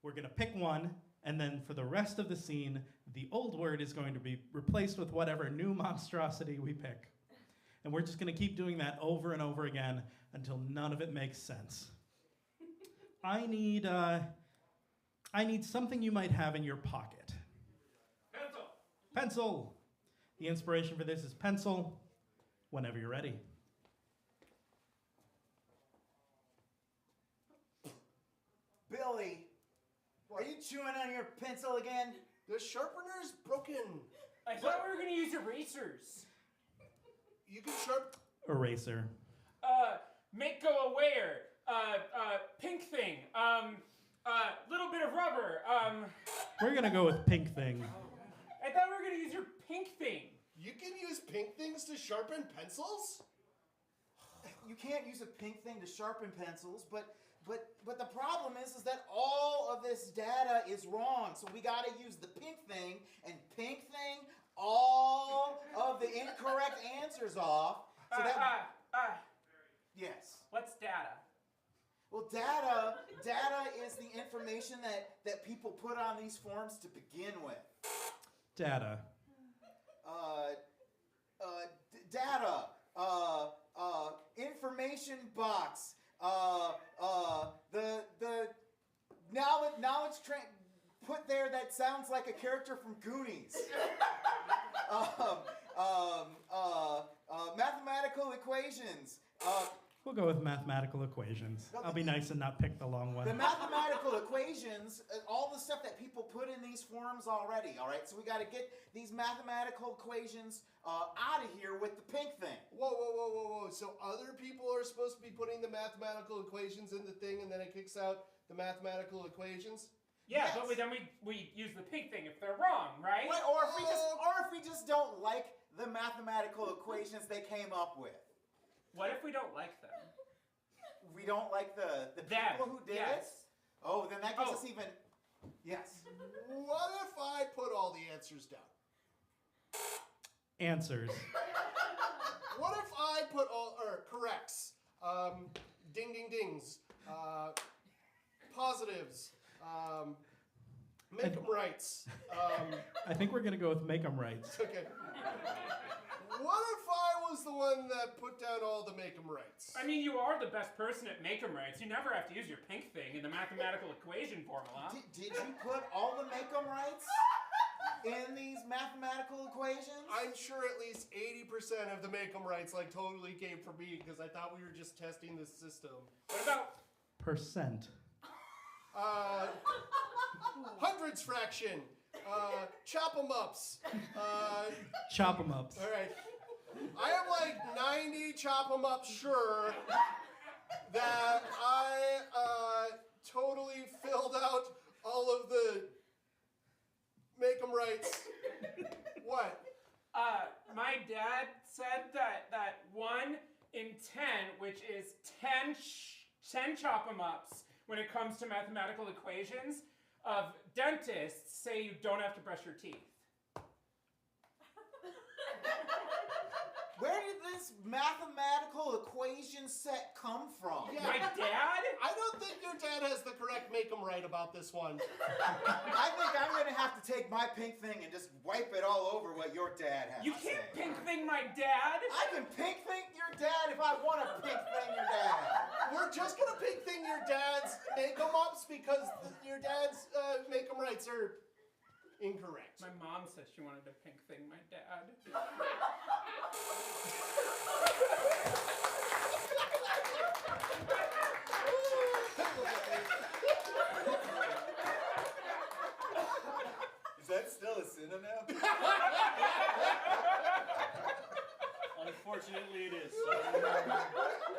We're going to pick one, and then for the rest of the scene, the old word is going to be replaced with whatever new monstrosity we pick. And we're just going to keep doing that over and over again until none of it makes sense. I need something you might have in your pocket. Pencil. The inspiration for this is pencil. Whenever you're ready. Billy, are you chewing on your pencil again? The sharpener's broken. I thought we were gonna use erasers. You can sharp. Eraser. Make go aware. Pink thing. Little bit of rubber. We're gonna go with pink thing. I thought we were gonna use your pink thing. You can use pink things to sharpen pencils? You can't use a pink thing to sharpen pencils, but the problem is that all of this data is wrong. So we gotta use the pink thing and pink thing all of the incorrect answers off. So yes. What's data? Well, data is the information that people put on these forms to begin with. Data. Data. Information box. The knowledge put there that sounds like a character from Goonies. Mathematical equations. We'll go with mathematical equations. I'll be nice and not pick the long one. The mathematical equations, all the stuff that people put in these forms already, all right? So we got to get these mathematical equations out of here with the pink thing. Whoa. So other people are supposed to be putting the mathematical equations in the thing and then it kicks out the mathematical equations? Yeah, Yes. but then we use the pink thing if they're wrong, right? What? Or if we just don't like the mathematical equations they came up with. What if we don't like them? We don't like the Them, people who did yes. it? Oh, then that gives Oh. us even... Yes. What if I put all the answers down? Answers. What if I put all, or corrects, ding ding dings, positives, make them rights. I think we're gonna go with make 'em rights. Okay. What if I was the one that put down all the make 'em rights? I mean, you are the best person at make 'em rights. You never have to use your pink thing in the mathematical equation formula. Did you put all the make 'em rights in these mathematical equations? I'm sure at least 80% of the make 'em rights like totally came from me because I thought we were just testing this system. What about Percent. Hundreds fraction, chop 'em ups, Chop 'em ups. all right. I am like 90 chop 'em up sure that I totally filled out all of the make 'em rights. What? my dad said that 1 in 10, which is 10 chop 'em ups when it comes to mathematical equations, of dentists say you don't have to brush your teeth. Where did this mathematical equation set come from? Yeah. My dad? I don't think your dad has the correct make 'em right about this one. I think I'm gonna have to take my pink thing and just wipe it all over what your dad has You to can't say. pink thing my dad. I can pink think your dad if I want to pink thing your dad. We're just gonna pink thing your dad's make 'em ups because your dad's make 'em rights are incorrect. My mom says she wanted to pink thing my dad. Is that still a synonym? Unfortunately, it is.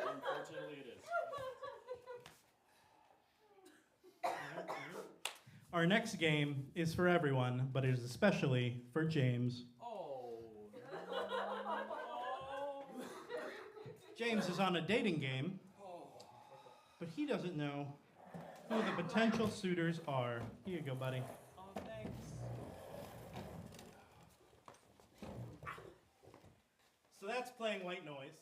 Unfortunately, it is. Our next game is for everyone, but it is especially for James. Oh. James is on a dating game, but he doesn't know who the potential suitors are. Here you go, buddy. Oh, thanks. So that's playing white noise.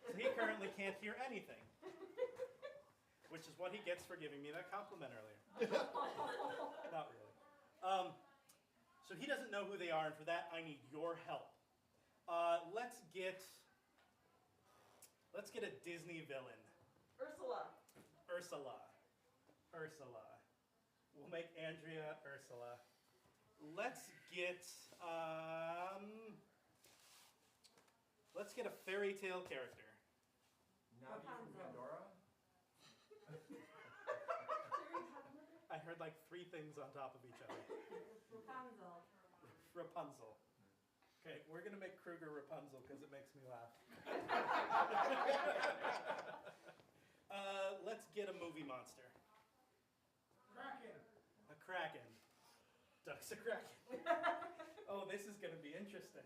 So he currently can't hear anything, which is what he gets for giving me that compliment earlier. Not really. So he doesn't know who they are, and for that I need your help. Let's get a Disney villain. Ursula. Ursula. We'll make Andrea Ursula. Let's get a fairy tale character. Navi from Pandora? I heard like 3 things on top of each other. Rapunzel. Rapunzel. Okay, we're gonna make Kruger Rapunzel because it makes me laugh. Let's get a movie monster. Kraken. A kraken. Duck's a kraken. Oh, this is gonna be interesting.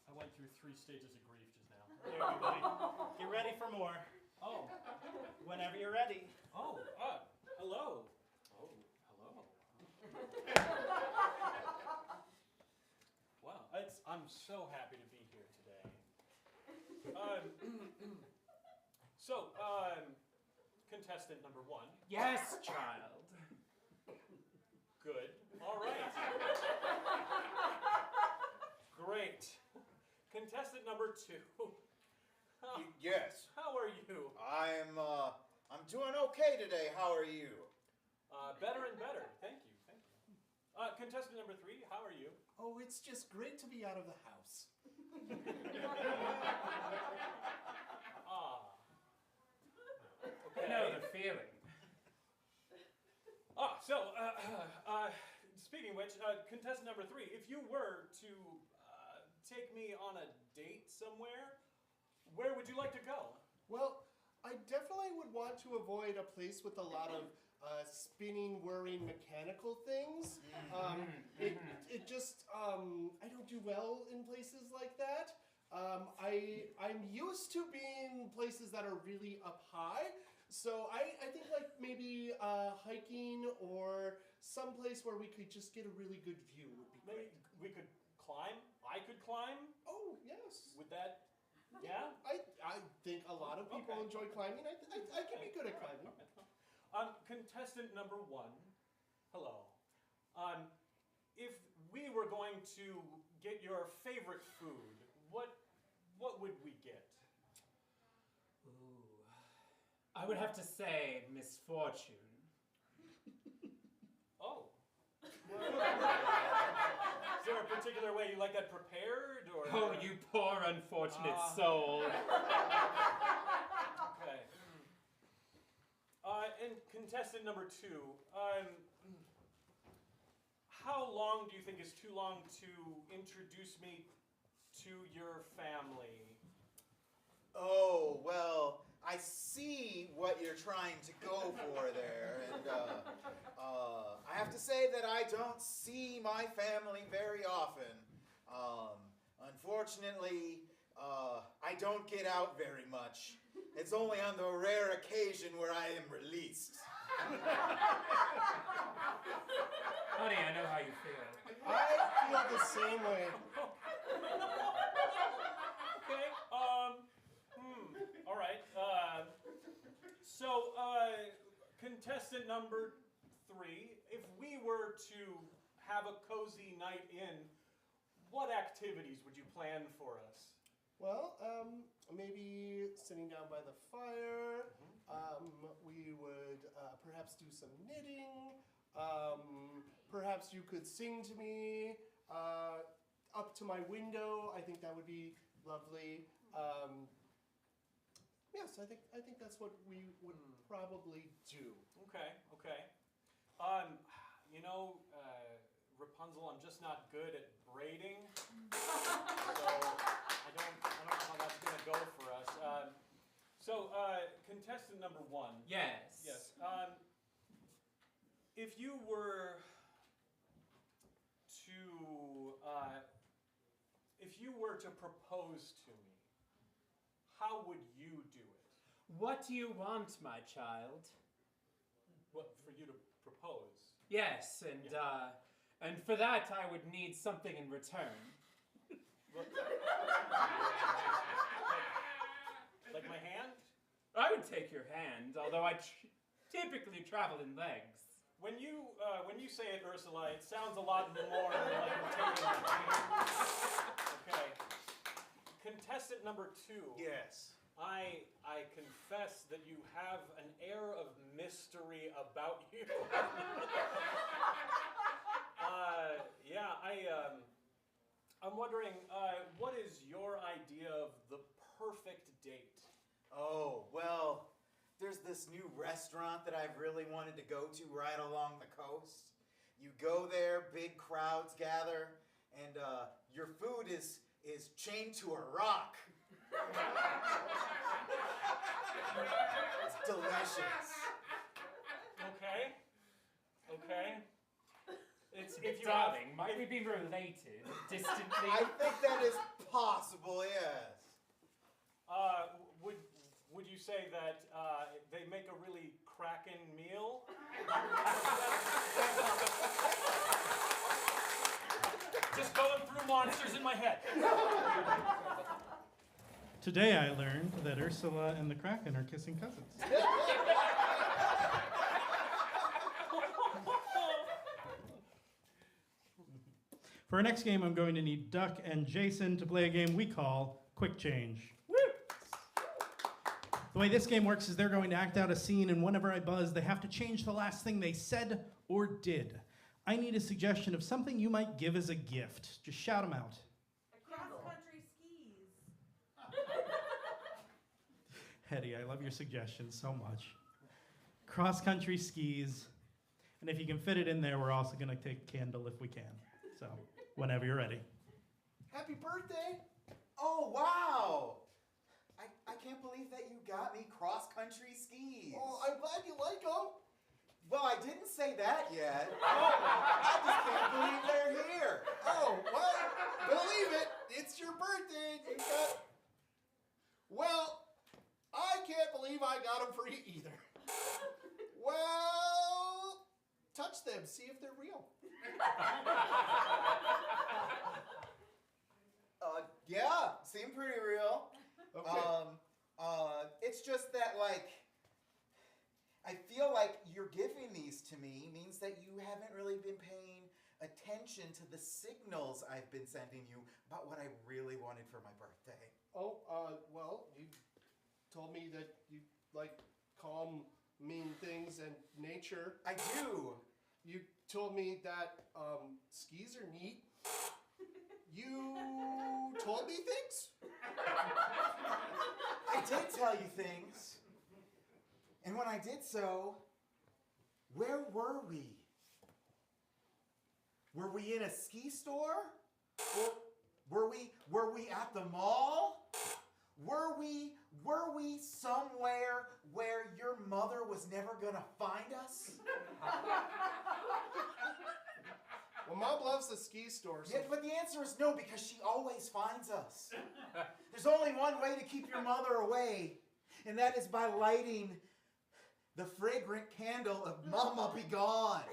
I went through 3 stages of grief just now. There you go, buddy. Get ready for more. Oh. Whenever you're ready. Oh. Hello. Oh. Hello. Wow. I'm so happy to be here today. So, contestant number 1. Yes, child. Good. All right. Great. Contestant number 2. Yes. How are you? I'm doing okay today. How are you? Better and better. Thank you. Thank you. Contestant number 3, how are you? Oh, it's just great to be out of the house. I know the feeling. Speaking of which, contestant number 3, if you were to take me on a date somewhere, where would you like to go? Well, I definitely would want to avoid a place with a lot of spinning, whirring mechanical things. It just, I don't do well in places like that. I'm used to being places that are really up high. So I think like maybe hiking or someplace where we could just get a really good view would be great. Maybe we could climb? I could climb? Oh, yes. Would that, yeah? I think a lot of people enjoy climbing. I can be good at climbing. Contestant number 1, hello. If we were going to get your favorite food, what would we get? Ooh. I would have to say misfortune. Oh. Is there a particular way you like that prepared, or? Oh, you poor unfortunate soul. Okay. And contestant number 2, how long do you think is too long to introduce me to your family? Oh, well, I see what you're trying to go for there, and I have to say that I don't see my family very often. Unfortunately, I don't get out very much. It's only on the rare occasion where I am released. Honey, I know how you feel. I feel the same way. Okay, all right. Contestant number 3, if we were to have a cozy night in, what activities would you plan for us? Well, maybe sitting down by the fire. We would perhaps do some knitting. Perhaps you could sing to me up to my window. I think that would be lovely. Yes, I think that's what we would probably do. Okay. Rapunzel, I'm just not good at braiding, so I don't know how that's gonna go for us. Contestant number 1. Yes. Yes. If you were to propose to me, how would you do it? What do you want, my child? What, for you to propose? Yes, and for that I would need something in return. Like my hand? I would take your hand, although I typically travel in legs. When you say it, Ursula, it sounds a lot more like you're taking my hand. Okay. Contestant number 2. Yes. I confess that you have an air of mystery about you. I'm wondering, what is your idea of the perfect date? Oh, well, there's this new restaurant that I've really wanted to go to right along the coast. You go there, big crowds gather, and your food is chained to a rock. It's delicious. Okay. If you Darling, might we be related distantly? I think that is possible, yes. Would you say that they make a really cracking meal? Just going through monsters in my head. Today I learned that Ursula and the Kraken are kissing cousins. For our next game, I'm going to need Duck and Jason to play a game we call Quick Change. The way this game works is they're going to act out a scene, and whenever I buzz, they have to change the last thing they said or did. I need a suggestion of something you might give as a gift. Just shout them out. Cross-country skis. Hetty, I love your suggestions so much. Cross-country skis. And if you can fit it in there, we're also going to take a candle if we can. So, whenever you're ready. Happy birthday! Oh, wow! I can't believe that you got me cross-country skis. Oh, I'm glad you like them. Well, I didn't say that yet. I just can't believe they're here. Oh, well, believe it. It's your birthday. Well, I can't believe I got them for you either. Well, touch them. See if they're real. Yeah, seem pretty real. Okay. It's just that, like, I feel like you're giving these to me means that you haven't really been paying attention to the signals I've been sending you about what I really wanted for my birthday. Oh, well, you told me that you like calm, mean things and nature. I do. You told me that skis are neat. You told me things? I did tell you things. And when I did so, where were we? Were we in a ski store? Were we at the mall? Were we somewhere where your mother was never gonna find us? Well, Mom loves the ski store. So Yeah, but the answer is no, because she always finds us. There's only one way to keep your mother away, and that is by lighting the fragrant candle of Mama Be Gone.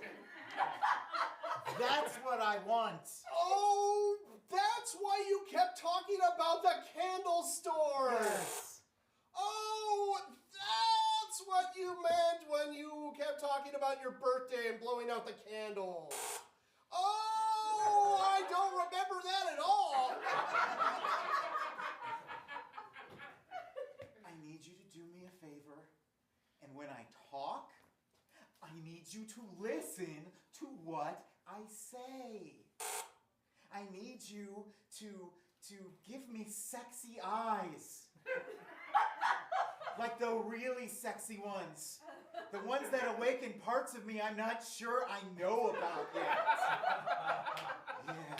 That's what I want. Oh, that's why you kept talking about the candle store. Yes. Oh, that's what you meant when you kept talking about your birthday and blowing out the candle. Oh, I don't remember that at all. I need you to do me a favor, and when I talk, I need you to listen to what I say. I need you to give me sexy eyes. Like the really sexy ones. The ones that awaken parts of me I'm not sure I know about yet. Yeah.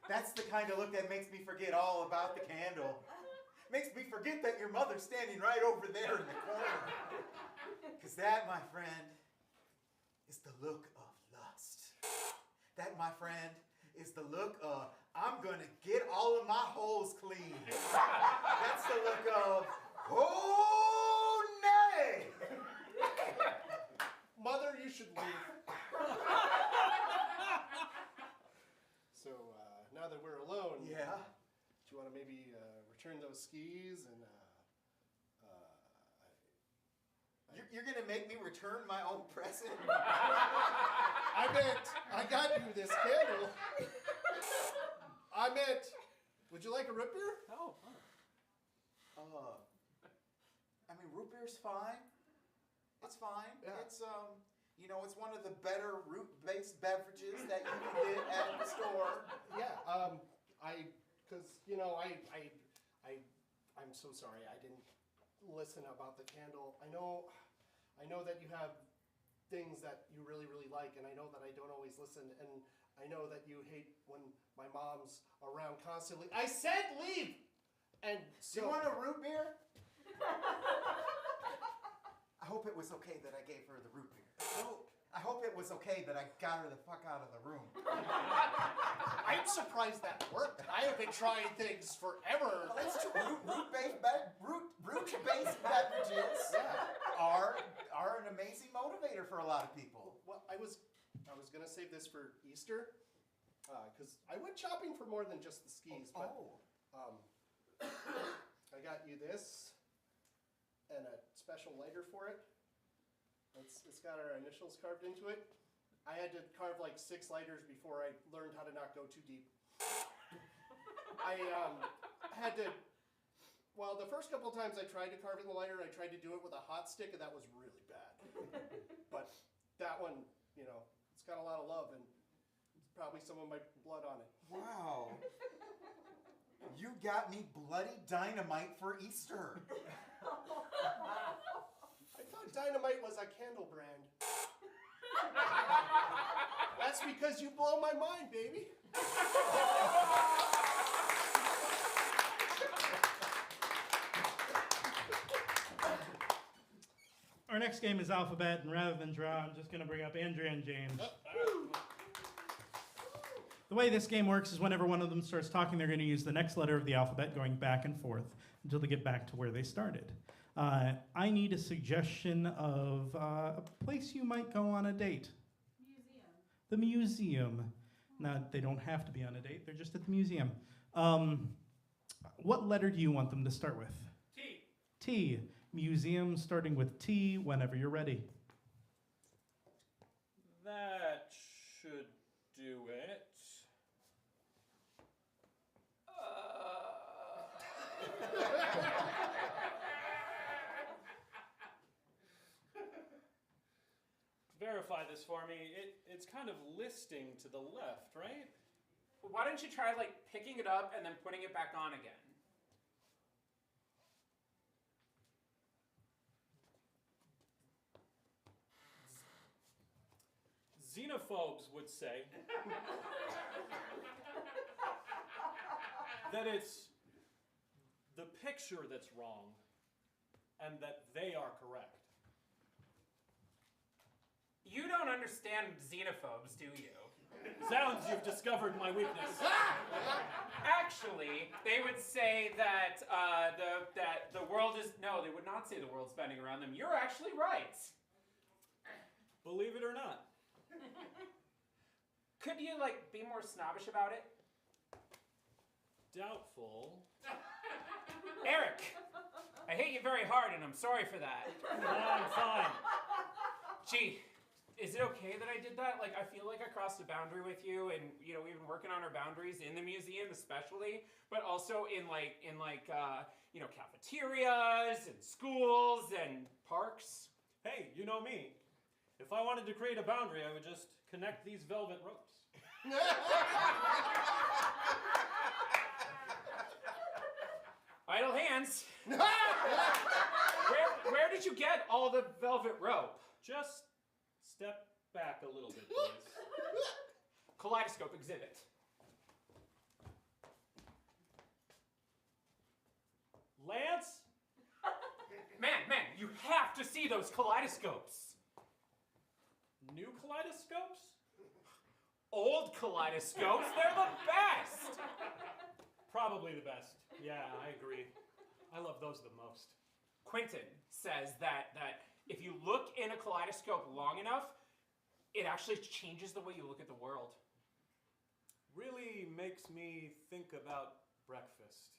That's the kind of look that makes me forget all about the candle. Makes me forget that your mother's standing right over there in the corner. Because that, my friend, is the look of lust. That, my friend, is the look of, I'm gonna get all of my holes clean. That's the look of, oh, nay! Mother, you should leave. So, now that we're alone, Yeah? do you want to maybe return those skis and You're gonna make me return my own present? I meant, I got you this candle. I meant, would you like a root beer? No. I mean, root beer's fine. It's fine. Yeah. It's it's one of the better root-based beverages that you can get at the store. Yeah, I'm so sorry. I didn't listen about the candle. I know that you have things that you really, really like, and I know that I don't always listen, and I know that you hate when my mom's around constantly. I said leave! And so... Do you want a root beer? I hope it was okay that I gave her the root beer. I hope it was okay that I got her the fuck out of the room. I'm surprised that worked. I have been trying things forever. Well, that's true. Root-based beverages are an amazing motivator for a lot of people. Well, I was gonna save this for Easter, because I went shopping for more than just the skis. But I got you this and a special lighter for it. It's got our initials carved into it. I had to carve like 6 lighters before I learned how to not go too deep. I had to, well, the first couple times I tried to carve in the lighter, I tried to do it with a hot stick, and that was really bad. But that one, you know, it's got a lot of love and probably some of my blood on it. Wow. You got me bloody dynamite for Easter. I thought dynamite was a candle brand. That's because you blow my mind, baby. Our next game is alphabet, and rather than draw, I'm just going to bring up Andrea and James. The way this game works is whenever one of them starts talking, they're going to use the next letter of the alphabet, going back and forth until they get back to where they started. I need a suggestion of a place you might go on a date. Museum. The museum. Now, they don't have to be on a date, they're just at the museum. What letter do you want them to start with? T. T. Museum starting with T whenever you're ready. That should do it. Verify this for me. It's kind of listing to the left, right? Why don't you try like picking it up and then putting it back on again? Xenophobes would say that it's the picture that's wrong and that they are correct. You don't understand xenophobes, do you? Zounds, you've discovered my weakness. Actually, they would say that the world is... No, they would not say the world's spinning around them. You're actually right. Believe it or not. Could you, like, be more snobbish about it? Doubtful. Eric, I hate you very hard, and I'm sorry for that. I'm fine. Gee, is it okay that I did that? Like, I feel like I crossed a boundary with you, and, you know, we've been working on our boundaries in the museum especially, but also in you know, cafeterias and schools and parks. Hey, you know me. If I wanted to create a boundary, I would just connect these velvet ropes. Idle hands. Where did you get all the velvet rope? Just step back a little bit, please. Kaleidoscope exhibit. Lance? Man, you have to see those kaleidoscopes. New kaleidoscopes? Old kaleidoscopes, they're the best. Probably the best. Yeah, I agree. I love those the most. Quentin says that if you look in a kaleidoscope long enough, it actually changes the way you look at the world. Really makes me think about breakfast.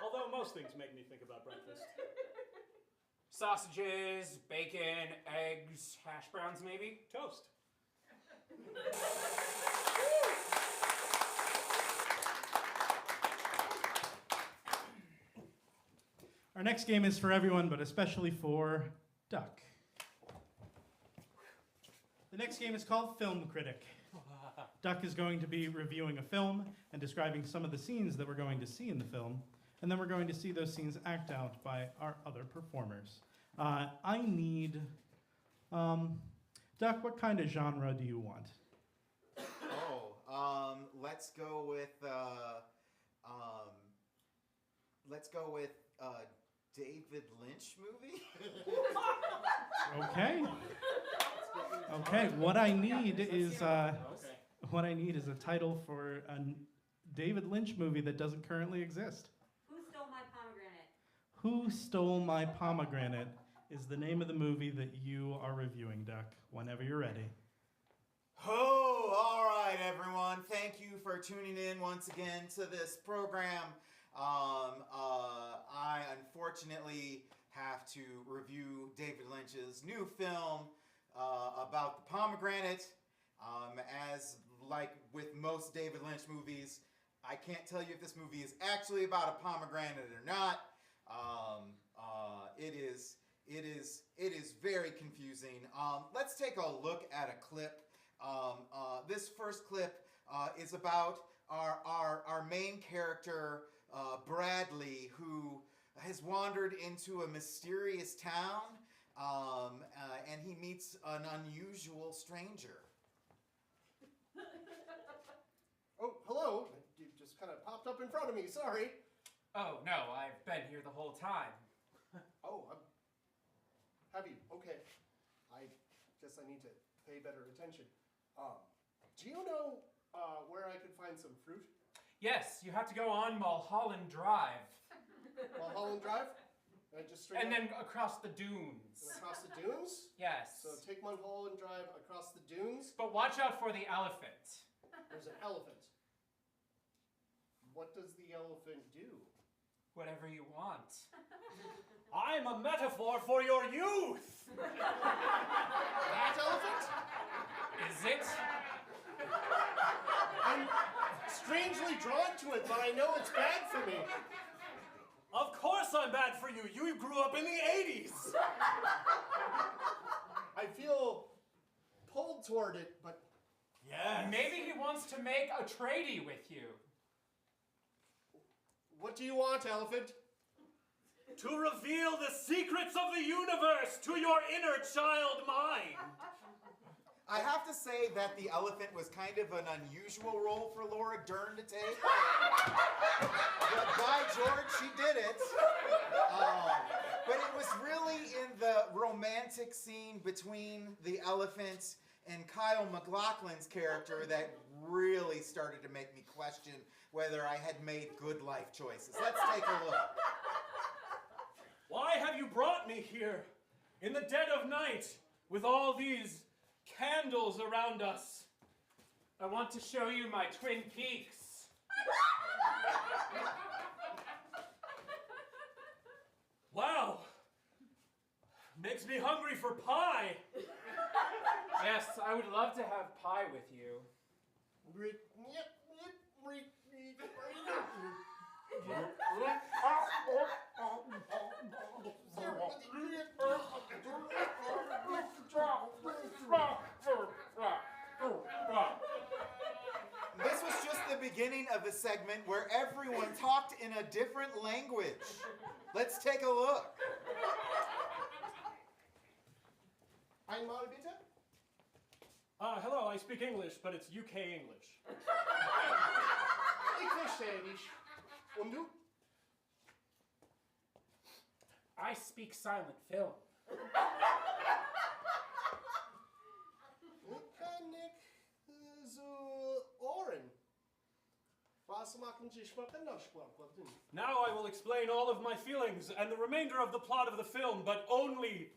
Although most things make me think about breakfast. Sausages, bacon, eggs, hash browns maybe? Toast. Our next game is for everyone, but especially for Duck. The next game is called Film Critic. Duck is going to be reviewing a film and describing some of the scenes that we're going to see in the film, and then we're going to see those scenes act out by our other performers. I need... Duck, what kind of genre do you want? Let's go with David Lynch movie. Okay. Okay. What I need is a title for a David Lynch movie that doesn't currently exist. Who Stole My Pomegranate? Who Stole My Pomegranate is the name of the movie that you are reviewing, Duck. Whenever you're ready. Oh, all right, everyone. Thank you for tuning in once again to this program. I unfortunately have to review David Lynch's new film about the pomegranate. As like with most David Lynch movies, I can't tell you if this movie is actually about a pomegranate or not. It is very confusing. Let's take a look at a clip. This first clip is about our main character, Bradley, who has wandered into a mysterious town, and he meets an unusual stranger. Oh, hello. You just kind of popped up in front of me. Sorry. Oh, no, I've been here the whole time. Oh, have you? Okay. I guess I need to pay better attention. Do you know where I could find some fruit? Yes, you have to go on Mulholland Drive. Mulholland Drive? Just straight And up? then across the dunes. And across the dunes? Yes. So take Mulholland Drive across the dunes. But watch out for the elephant. There's an elephant. What does the elephant do? Whatever you want. I'm a metaphor for your youth! That elephant? Is it? I'm strangely drawn to it, but I know it's bad for me. Of course I'm bad for you. You grew up in the 80s. I feel pulled toward it, but... Yes. Maybe he wants to make a tradie with you. What do you want, elephant? To reveal the secrets of the universe to your inner child mind. I have to say that the elephant was kind of an unusual role for Laura Dern to take. But by George, she did it. But it was really in the romantic scene between the elephant and Kyle MacLachlan's character that really started to make me question whether I had made good life choices. Let's take a look. Why have you brought me here in the dead of night with all these candles around us? I want to show you my Twin Peaks. Wow. Makes me hungry for pie. Yes, I would love to have pie with you. This was just the beginning of the segment where everyone talked in a different language. Let's take a look. Einmal bitte? Hello, I speak English, but it's UK English. Ich verstehe dich. Und du? I speak silent film. Kann ich so Ohren? Was machen Sie sprechen das Sprachen? Now I will explain all of my feelings and the remainder of the plot of the film, but only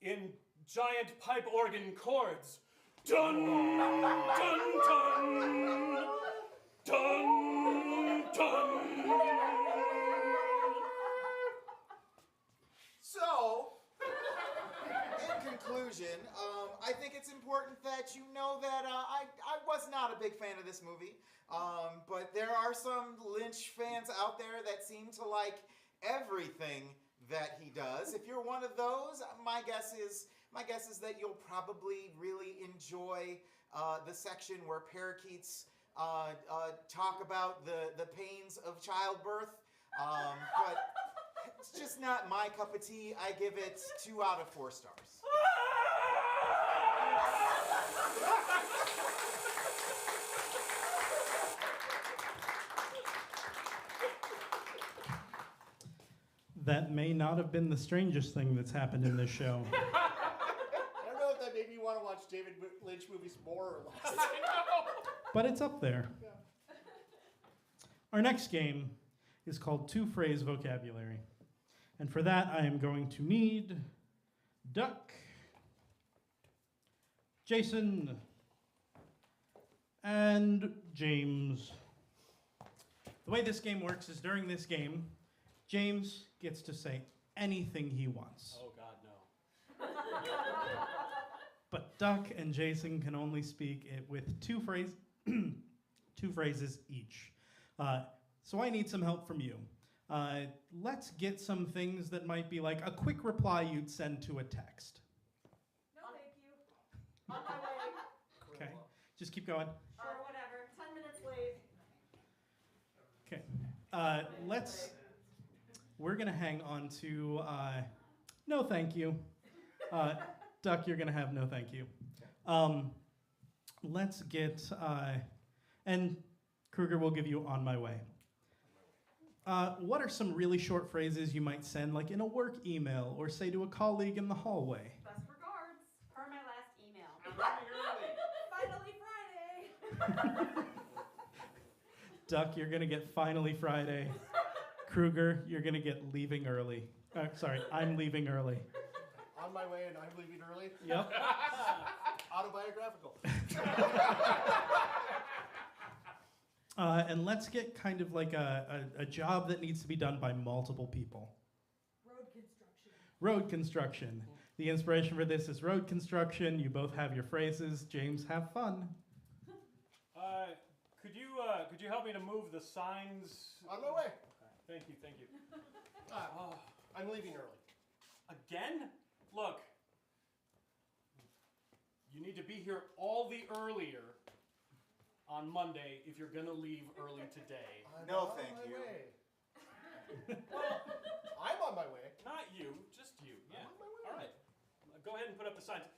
in giant pipe organ chords. Dun, dun, dun, dun, dun. So, in conclusion, I think it's important that you know that I was not a big fan of this movie, but there are some Lynch fans out there that seem to like everything that he does. If you're one of those, my guess is that you'll probably really enjoy the section where parakeets talk about the pains of childbirth, but it's just not my cup of tea. I give it 2 out of 4 stars. That may not have been the strangest thing that's happened in this show. I don't know if that made me want to watch David Lynch movies more or less. But it's up there. Yeah. Our next game is called Two-Phrase Vocabulary. And for that, I am going to need Duck, Jason, and James. The way this game works is during this game, James gets to say anything he wants. Oh God, no. But Duck and Jason can only speak it with two phrases each. So I need some help from you. Let's get some things that might be like a quick reply you'd send to a text. No, thank you. On my way. Okay, just keep going. Sure, whatever. 10 minutes late. Okay, we're gonna hang on to no thank you. Duck, you're gonna have no thank you. Let's get, and Kruger will give you on my way. What are some really short phrases you might send, like in a work email, or say to a colleague in the hallway? Best regards. Per my last email. I'm running early. Finally Friday. Duck, you're gonna get finally Friday. Kruger, you're gonna get leaving early. Sorry, I'm leaving early. On my way and I'm leaving early. Yep. Autobiographical. And let's get kind of like a job that needs to be done by multiple people. Road construction. Road construction. The inspiration for this is road construction. You both have your phrases. James, have fun. Could you help me to move the signs? On my way. Thank you, thank you. I'm leaving early. Again? Look, you need to be here all the earlier on Monday if you're gonna leave early today. No, thank you. Well, I'm on my way. not you, just you. Yeah. I'm on my way. All right. Go ahead and put up the signs.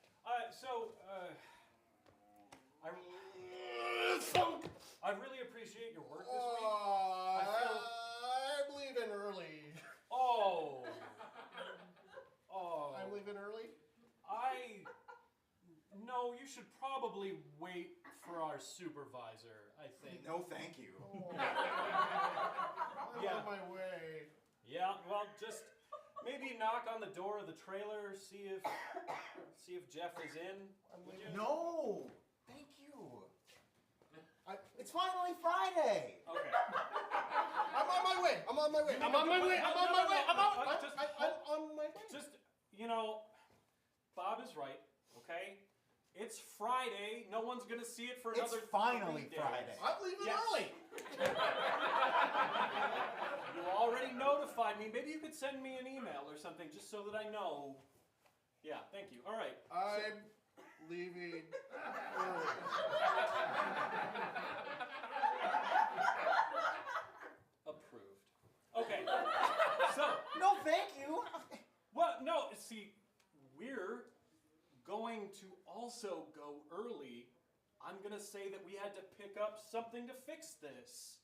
I really appreciate your work this week. I'm leaving early. Oh. I'm leaving early? No, you should probably wait for our supervisor, I think. No, thank you. I'm Yeah. on my way. Yeah, well, just maybe knock on the door of the trailer, see if Jeff is in. Would you? No, thank you. It's finally Friday. Okay. I'm on my way. I'm on my way. I'm on my way. I'm on my way. I'm on my way. Just, Bob is right, okay? It's Friday. No one's going to see it for another It's finally 3 days. Friday. I'm leaving Yes. early. You already notified me. Maybe you could send me an email or something just so that I know. Yeah, thank you. All right. I'm leaving early. Approved. Okay. So, No, thank you. well, no, see, we're going to also go early. I'm going to say that we had to pick up something to fix this.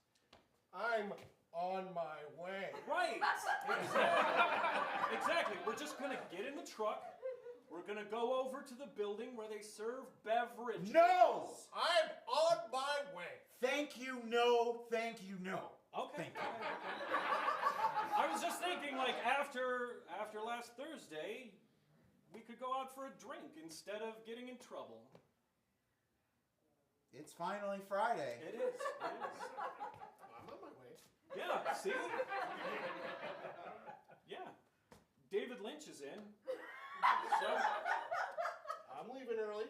I'm on my way. Right. Exactly. We're just going to get in the truck. We're going to go over to the building where they serve beverages. No, I'm on my way. Thank you, no, thank you, no. Okay. Thank you. I was just thinking, like, after last Thursday, we could go out for a drink instead of getting in trouble. It's finally Friday. It is. I'm on my way. Yeah, see? Yeah. David Lynch is in. So, I'm leaving early.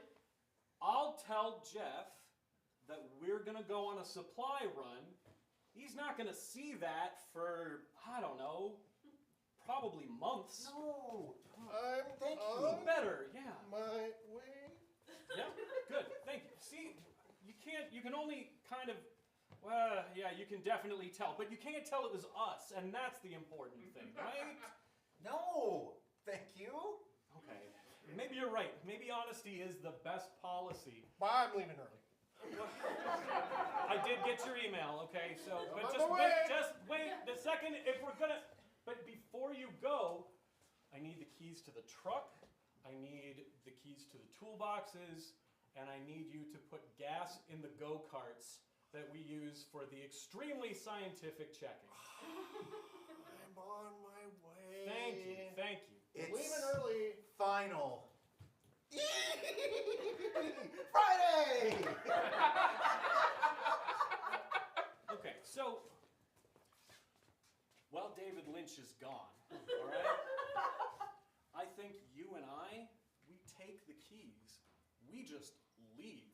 I'll tell Jeff that we're going to go on a supply run. He's not going to see that for, I don't know, probably months. No, Thank I'm you. on Better, yeah. my way. Yeah, good. Thank you. See, you can only kind of, yeah, you can definitely tell, but you can't tell it was us, and that's the important thing, right? No, thank you. Okay. Maybe you're right. Maybe honesty is the best policy. I'm leaving early. I did get your email, okay? So, but I'm on my way. just wait a second. If we're gonna, but before you go, I need the keys to the truck. I need the keys to the toolboxes, and I need you to put gas in the go-karts that we use for the extremely scientific checking. I'm on my way. Thank you. Thank you. It's Leaving early. final. Friday! Okay, so While David Lynch is gone, all right? I think you and we take the keys. We just leave.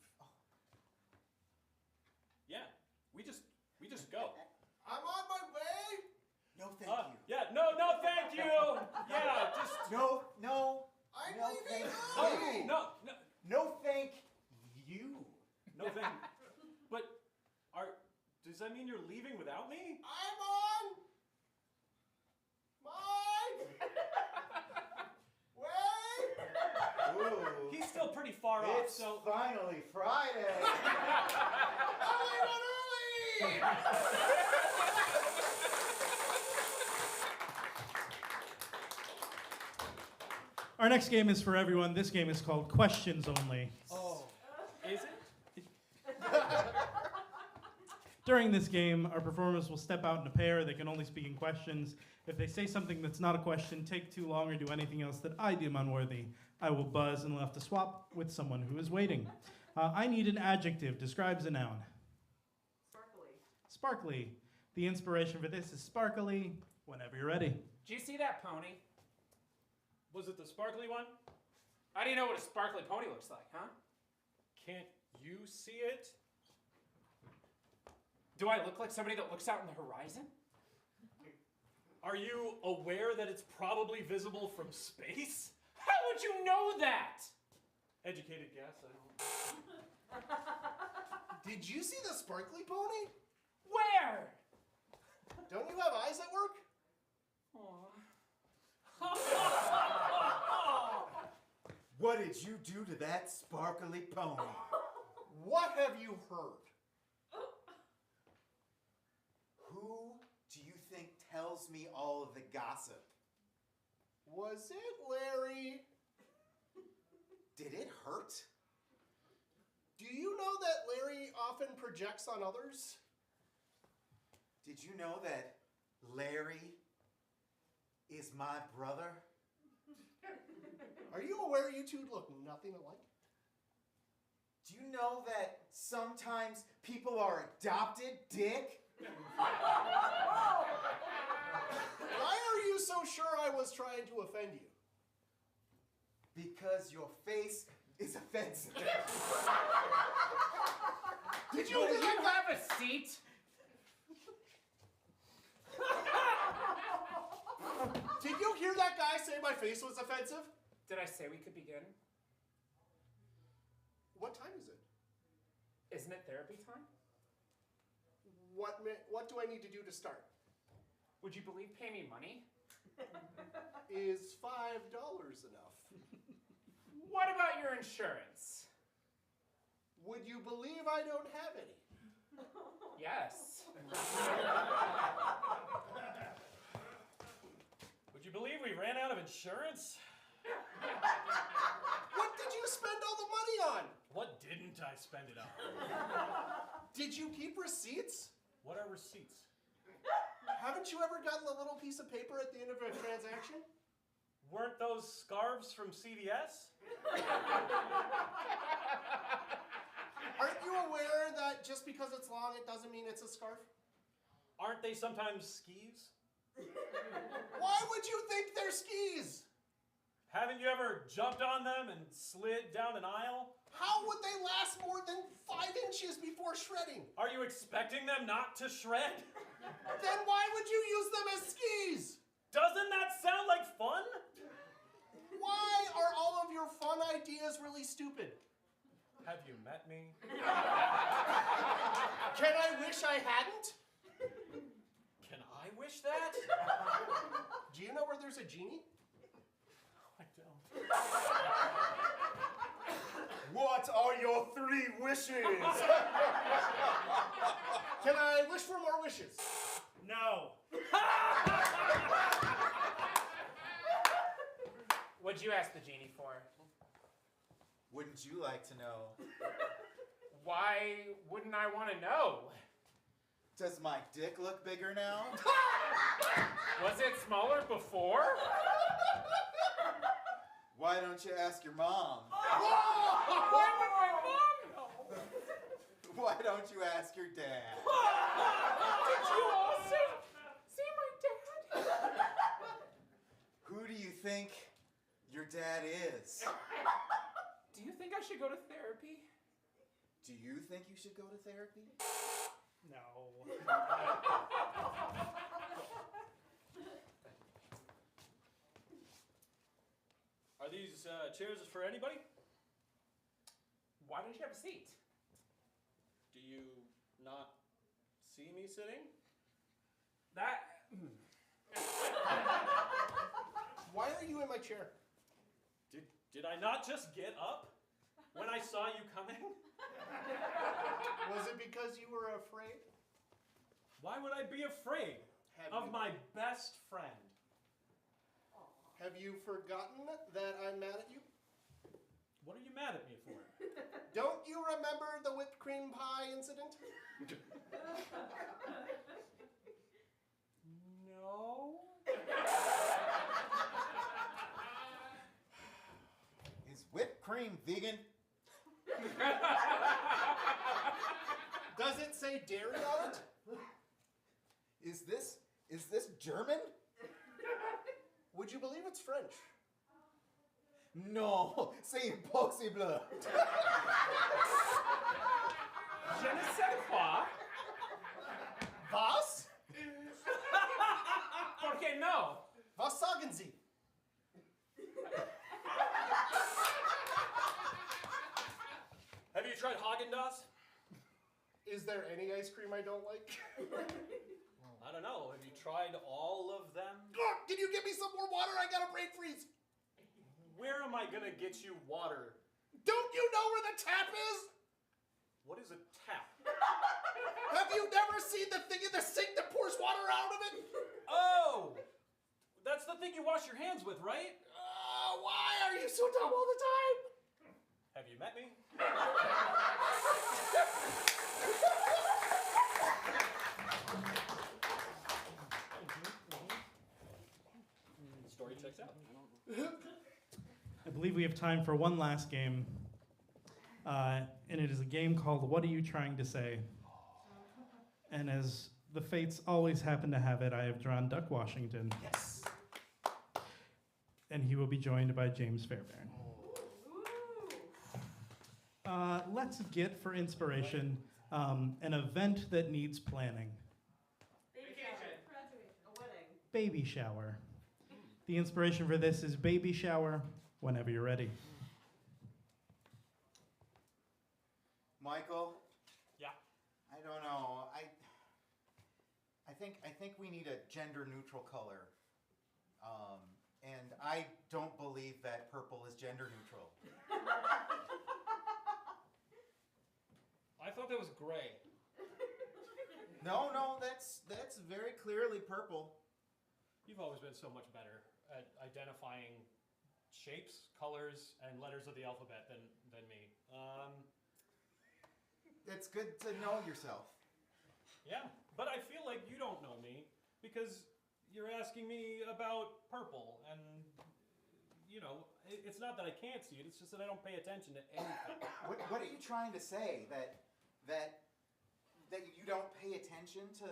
Yeah, we just go. I'm on my way. No, thank you. Yeah, no, thank you. Yeah, just No. I'm No, leaving thank early. you. no. No, thank you. No thank. But does that mean you're leaving without me? I'm on my way. Ooh. He's still pretty far off, It's so finally Friday. Early. Our next game is for everyone. This game is called Questions Only. Oh, is it? During this game, our performers will step out in a pair. They can only speak in questions. If they say something that's not a question, take too long, or do anything else that I deem unworthy, I will buzz and we'll have to swap with someone who is waiting. I need an adjective. Describes a noun. Sparkly. Sparkly. The inspiration for this is sparkly. Whenever you're ready. Do you see that pony? Was it the sparkly one? How do you know what a sparkly pony looks like, huh? Can't you see it? Do I look like somebody that looks out in the horizon? Are you aware that it's probably visible from space? How would you know that? Educated guess, I don't. Did you see the sparkly pony? Where? Don't you have eyes at work? What did you do to that sparkly pony? What have you heard? Who do you think tells me all of the gossip? Was it Larry? Did it hurt? Do you know that Larry often projects on others? Did you know that Larry is my brother? Are you aware you two look nothing alike? Do you know that sometimes people are adopted, Dick? Why are you so sure I was trying to offend you? Because your face is offensive. Did you Do hear you that? have a seat? Did you hear that guy say my face was offensive? Did I say we could begin? What time is it? Isn't it therapy time? What do I need to do to start? Would you believe pay me money? Is $5 enough? What about your insurance? Would you believe I don't have any? Yes. Would you believe we ran out of insurance? What did you spend all the money on? What didn't I spend it on? Did you keep receipts? What are receipts? Haven't you ever gotten a little piece of paper at the end of a transaction? Weren't those scarves from CVS? Aren't you aware that just because it's long, it doesn't mean it's a scarf? Aren't they sometimes skis? Why would you think they're skis? Haven't you ever jumped on them and slid down an aisle? How would they last more than 5 inches before shredding? Are you expecting them not to shred? Then why would you use them as skis? Doesn't that sound like fun? Why are all of your fun ideas really stupid? Have you met me? Can I wish I hadn't? Can I wish that? Do you know where there's a genie? I don't. What are your 3 wishes? Can I wish for more wishes? No. What'd you ask the genie for? Wouldn't you like to know? Why wouldn't I want to know? Does my dick look bigger now? Was it smaller before? Why don't you ask your mom? Why would my mom know? Why don't you ask your dad? Did you also see my dad? think your dad is? Do you think I should go to therapy? Do you think you should go to therapy? No. Are these chairs for anybody? Why don't you have a seat? Do you not see me sitting? That. Why are you in my chair? Did I not just get up when I saw you coming? Was it because you were afraid? Why would I be afraid of my best friend? Have you forgotten that I'm mad at you? What are you mad at me for? Don't you remember the whipped cream pie incident? No. Is whipped cream vegan? Does it say dairy on it? Is this German? Would you believe it's French? No, c'est impossible. Je ne sais quoi. Was? ¿Por qué no? Was sagen Sie? Have you tried Haagen-Dazs? Is there any ice cream I don't like? I don't know. Have you tried all of them? Oh, can you give me some more water? I got a brain freeze. Where am I gonna get you water? Don't you know where the tap is? What is a tap? Have you never seen the thing in the sink that pours water out of it? Oh! That's the thing you wash your hands with, right? Why are you so dumb all the time? Have you met me? Story checks out. I believe we have time for one last game. And it is a game called What Are You Trying to Say? And as the fates always happen to have it, I have drawn Duck Washington. Yes. And he will be joined by James Fairbairn. Let's get, for inspiration, an event that needs planning. A wedding. Baby shower. The inspiration for this is baby shower, whenever you're ready. Michael? Yeah. I don't know. I think we need a gender neutral color. And I don't believe that purple is gender neutral. I thought that was gray. No, that's very clearly purple. You've always been so much better at identifying shapes, colors, and letters of the alphabet than me. It's good to know yourself. Yeah, but I feel like you don't know me because you're asking me about purple, and you know, it's not that I can't see it, it's just that I don't pay attention to anything. What are you trying to say? That you don't pay attention to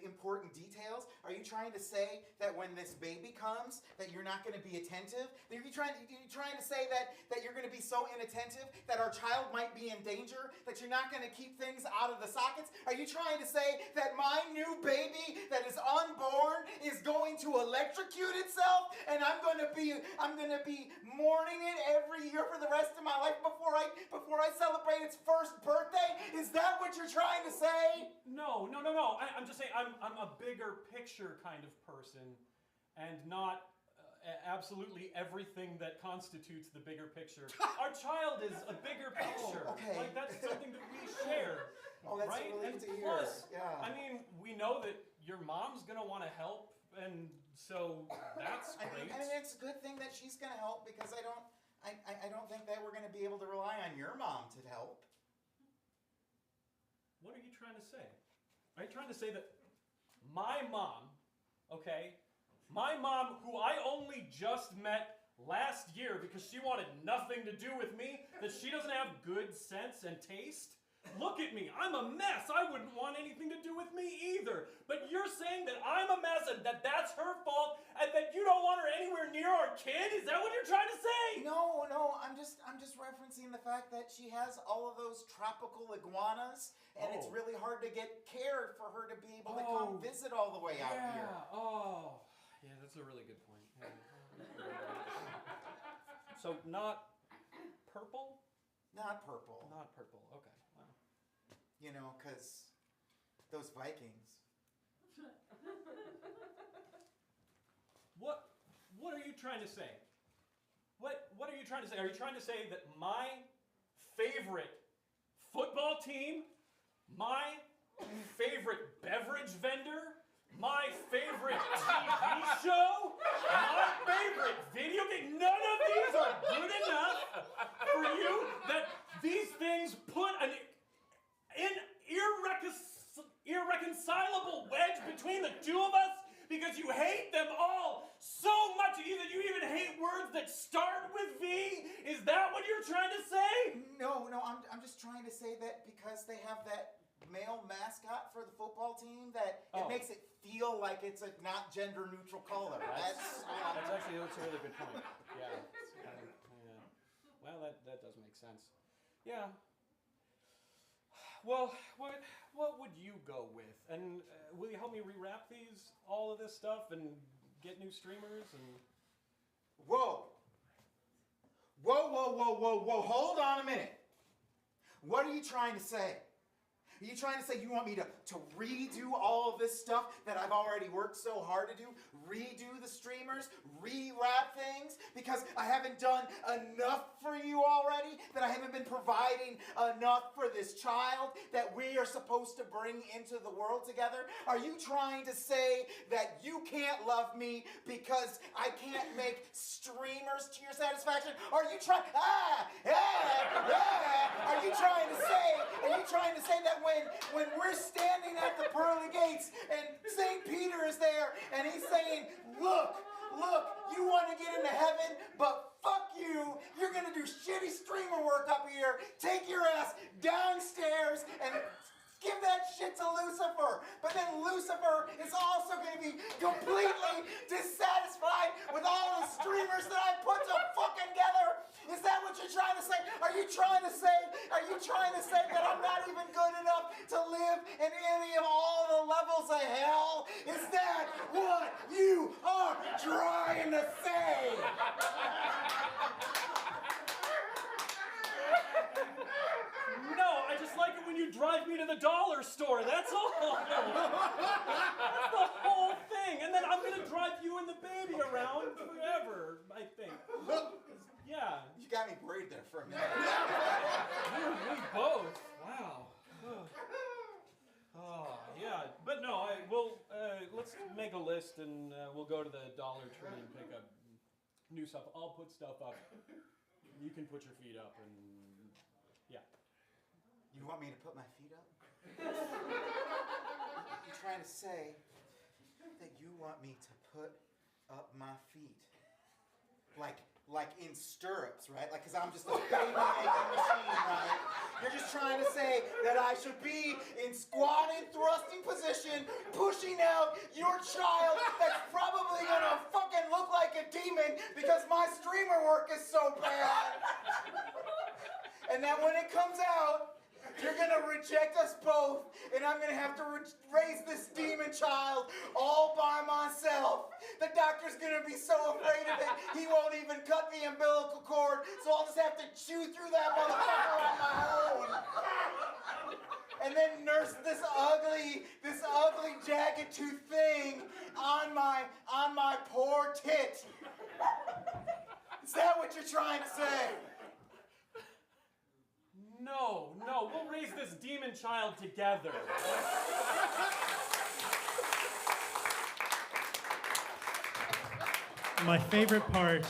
important details? Are you trying to say that when this baby comes, that you're not going to be attentive? Are you trying to say that you're going to be so inattentive that our child might be in danger, that you're not going to keep things out of the sockets? Are you trying to say that my new baby that is unborn is going to electrocute itself, and I'm going to be mourning it every year for the rest of my life before I celebrate its first birthday? Is that what you're trying to say? No. I'm just saying I'm a bigger picture kind of person, and not absolutely everything that constitutes the bigger picture. Our child is a bigger picture. Oh, okay. Like, that's something that we share. Oh, that's right? a relief And to hear. plus, Yeah. I mean, we know that your mom's gonna want to help, and so that's great. I mean, it's a good thing that she's going to help, because I don't think that we're going to be able to rely on your mom to help. What are you trying to say? Are you trying to say that my mom, okay, my mom, who I only just met last year because she wanted nothing to do with me, that she doesn't have good sense and taste? Look at me. I'm a mess. I wouldn't want anything to do with me either. But you're saying that I'm a mess and that that's her fault and that you don't want her anywhere near our kid? Is that what you're trying to say? No, I'm just referencing the fact that she has all of those tropical iguanas, and it's really hard to get care for her to be able to come visit all the way out here. Oh, yeah, that's a really good point. So not purple? Not purple. Not purple. Okay. Wow. You know, because those Vikings. What are you trying to say? What are you trying to say? Are you trying to say that my favorite football team, my favorite beverage vendor, my favorite TV show, my favorite video game, none of these are good enough for you? That these things put an irreconcilable wedge between the two of us because you hate them all so much that you even hate words that start with V? Is that what you're trying to say? No, I'm just trying to say that because they have that male mascot for the football team that it makes it feel like it's a not gender neutral color. That's a really good point. Yeah. Well, that does make sense. Yeah. Well, what would you go with? And will you help me rewrap all of this stuff, and get new streamers and? Whoa, hold on a minute. What are you trying to say? Are you trying to say you want me to redo all of this stuff that I've already worked so hard to do? Redo the streamers? Rewrap things? Because I haven't done enough for you already? That I haven't been providing enough for this child that we are supposed to bring into the world together? Are you trying to say that you can't love me because I can't make streamers to your satisfaction? Are you trying? Are you trying to say that when we're standing at the pearly gates and St. Peter is there and he's saying, look, you want to get into heaven, but fuck you, you're going to do shitty streamer work up here, take your ass downstairs and give that shit to Lucifer. But then Lucifer is also going to be completely dissatisfied with all the streamers that I put fucking together. Is that what you're trying to say? Are you trying to say that I'm not even good enough to live in any of all the levels of hell? Is that what you are trying to say? No, I just like it when you drive me to the dollar store, that's all. That's the whole thing. And then I'm going to drive you and the baby around forever, I think. Yeah. You got me worried there for a minute. We both. Wow. Oh, yeah. But no, let's make a list and we'll go to the Dollar Tree and pick up new stuff. I'll put stuff up. You can put your feet up and yeah. You want me to put my feet up? You're trying to say that you want me to put up my feet? Like in stirrups, right? Like, because I'm just a baby-making machine, right? You're just trying to say that I should be in squatted, thrusting position, pushing out your child that's probably gonna fucking look like a demon because my streamer work is so bad. And that when it comes out, you're gonna reject us both, and I'm gonna have to raise this demon child all by myself. The doctor's gonna be so afraid of it, he won't even cut the umbilical cord, so I'll just have to chew through that motherfucker on my own. And then nurse this ugly jagged tooth thing on my poor tit. Is that what you're trying to say? No, we'll raise this demon child together. My favorite part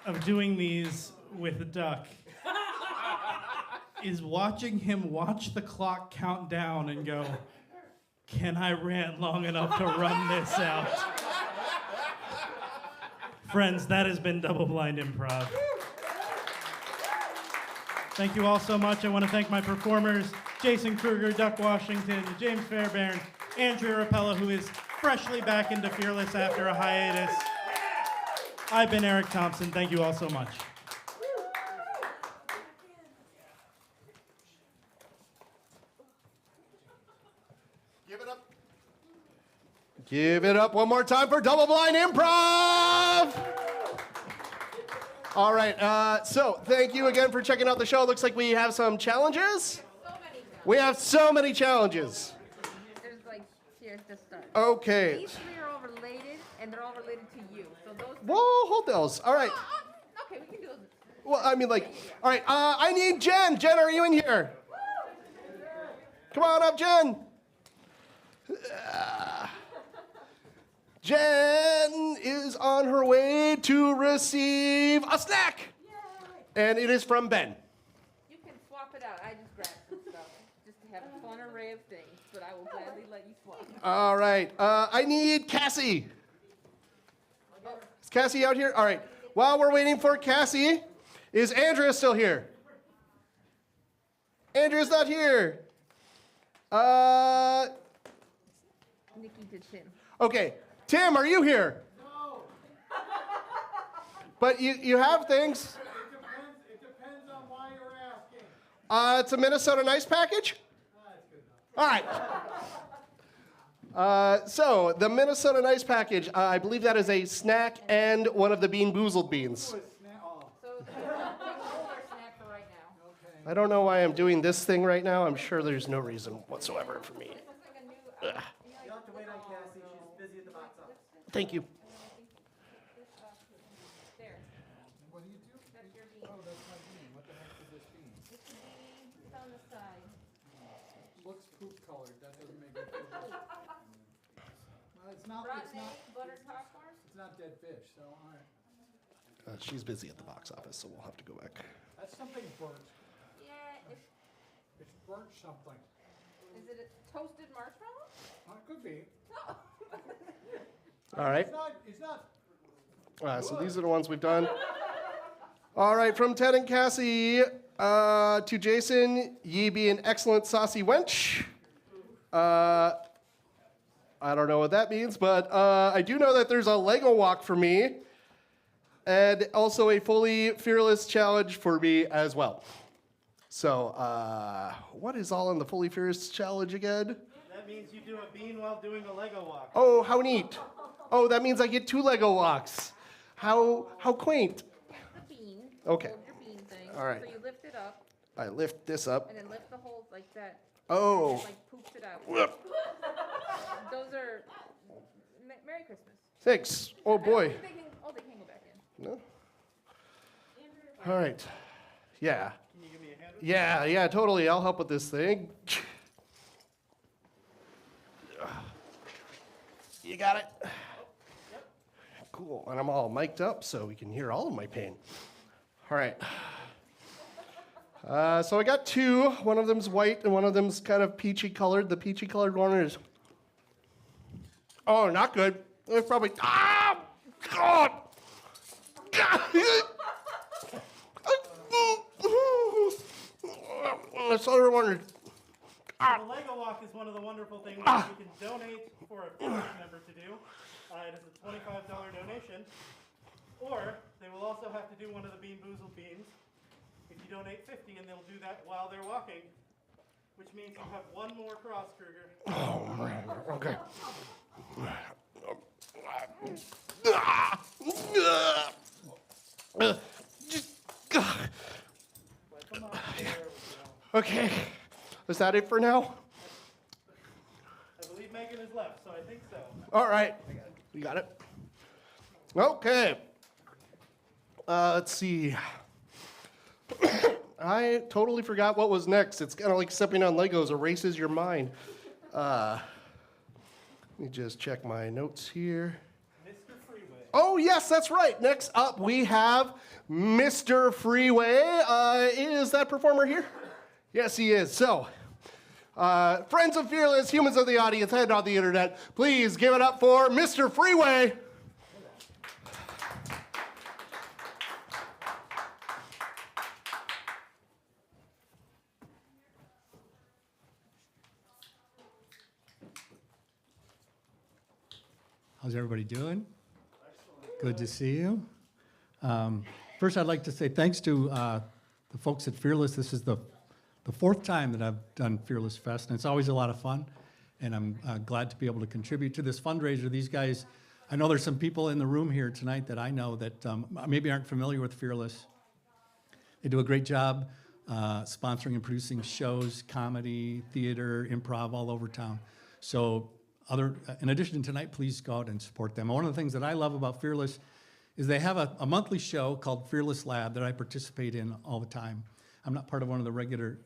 of doing these with Duck is watching him watch the clock count down and go, can I rant long enough to run this out? Friends, that has been Double Blind Improv. Thank you all so much. I want to thank my performers, Jason Kruger, Duck Washington, James Fairbairn, Andrea Rapella, who is freshly back into Fearless after a hiatus. I've been Eric Thompson. Thank you all so much. Give it up. Give it up one more time for Double Blind Improv! All right, so thank you again for checking out the show. Looks like we have some challenges. We have so many challenges. There's like, here's the start. Okay. These three are all related, and they're all related to you. So those. Whoa, hold those. All right. Okay, we can do those. Well, I mean, like, all right, I need Jen. Jen, are you in here? Come on up, Jen. Jen is on her way to receive a snack. And it is from Ben. You can swap it out. I just grabbed some stuff just to have a fun array of things, but I will gladly let you swap. All right, I need Cassie. Is Cassie out here? All right, while we're waiting for Cassie, is Andrea still here? Andrea's not here. Nikki to Tim. Okay, Tim, are you here? No. But you have things. It depends on why you're asking. It's a Minnesota Nice package? All right. So, the Minnesota Nice package, I believe that is a snack and one of the Bean Boozled beans. So take a snack for right now. I don't know why I'm doing this thing right now. I'm sure there's no reason whatsoever for me. Ugh. You'll have to wait on Cassie. She's busy at the box office. Thank you. There. What do you do? That's your bean. Oh, that's my bean. What the heck is this bean? This is bean. It's on the side. Looks poop colored. That doesn't make it feel good. Well, it's not. Rotten It's not. eggs, buttered popcorn. It's not dead fish. So all right. She's busy at the box office, so we'll have to go back. That's something burnt. Yeah, It's burnt something. is it a toasted marshmallow? It could be. No. All right. It's not. So these are the ones we've done. All right, from Ted and Cassie to Jason, ye be an excellent saucy wench. I don't know what that means, but I do know that there's a Lego walk for me, and also a fully fearless challenge for me as well. So, what is all in the fully fearless challenge again? That means you do a bean while doing a Lego walk. Oh, how neat! Oh, that means I get 2 Lego walks. How quaint. The bean. Okay. Hold your bean thing. All right. So you lift it up. I lift this up. And then lift the whole like that. Oh. And it, like poops it out. Those are Merry Christmas. Thanks. Oh boy. They can go back in. No? All right. Yeah. Can you give me a hand? Yeah, totally. I'll help with this thing. You got it? Cool. And I'm all mic'd up so we can hear all of my pain. All right. So I got 2. One of them's white and one of them's kind of peachy colored. The peachy colored one is. Oh, not good. It's probably. Ah! God! This other one is. The Lego walk is one of the wonderful things that you can donate for a Fearless member to do. It is a $25 donation. Or they will also have to do one of the Bean Boozled beans. If you donate $50, and they'll do that while they're walking, which means you have one more cross, Kruger. Oh, man. Okay. Okay. Is that it for now? I believe Megan is left, so I think so. All right. You got it? Okay. Let's see. I totally forgot what was next. It's kind of like stepping on Legos, erases your mind. Let me just check my notes here. Mr. Freeway. Oh, yes, that's right. Next up, we have Mr. Freeway. Is that performer here? Yes, he is. So, friends of Fearless, humans of the audience, and on the internet, please give it up for Mr. Freeway. How's everybody doing? Good to see you. First, I'd like to say thanks to the folks at Fearless. This is the fourth time that I've done Fearless Fest, and it's always a lot of fun. And I'm glad to be able to contribute to this fundraiser. These guys, I know there's some people in the room here tonight that I know that maybe aren't familiar with Fearless. They do a great job sponsoring and producing shows, comedy, theater, improv all over town. So in addition to tonight, please go out and support them. One of the things that I love about Fearless is they have a monthly show called Fearless Lab that I participate in all the time. I'm not part of one of the regular,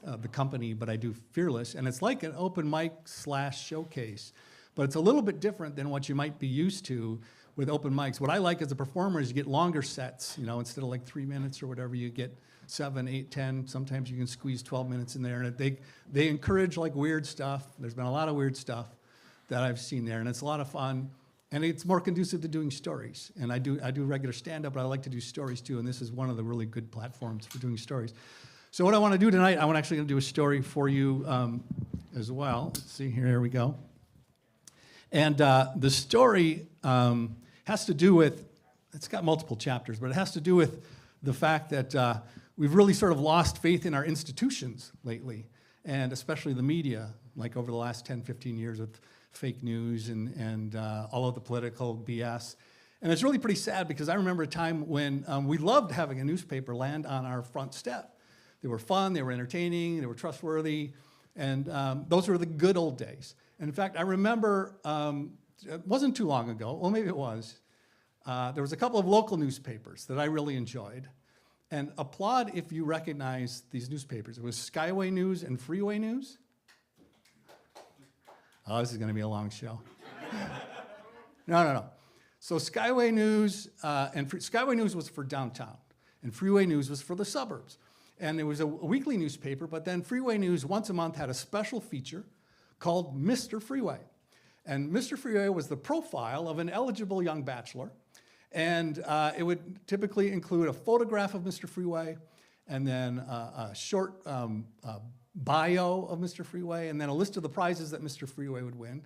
the company, but I do Fearless, and it's like an open mic / showcase, but it's a little bit different than what you might be used to with open mics. What I like as a performer is you get longer sets, instead of like 3 minutes or whatever, you get 7, 8, 10, sometimes you can squeeze 12 minutes in there, and they encourage like weird stuff. There's been a lot of weird stuff that I've seen there, and it's a lot of fun, and it's more conducive to doing stories. And I do regular stand-up, but I like to do stories too, and this is one of the really good platforms for doing stories. So what I want to do tonight, I'm actually going to do a story for you as well. Let's see here we go. And the story has to do with, it's got multiple chapters, but it has to do with the fact that we've really sort of lost faith in our institutions lately, and especially the media, like over the last 10, 15 years with fake news and all of the political BS. And it's really pretty sad because I remember a time when we loved having a newspaper land on our front step. They were fun, they were entertaining, they were trustworthy, and those were the good old days. And in fact, I remember, it wasn't too long ago, well maybe it was, there was a couple of local newspapers that I really enjoyed. And applaud if you recognize these newspapers. It was Skyway News and Freeway News. Oh, this is going to be a long show. No. So Skyway News, Skyway News was for downtown, and Freeway News was for the suburbs. And it was a weekly newspaper, but then Freeway News once a month had a special feature called Mr. Freeway. And Mr. Freeway was the profile of an eligible young bachelor. And it would typically include a photograph of Mr. Freeway, and then a short bio of Mr. Freeway, and then a list of the prizes that Mr. Freeway would win.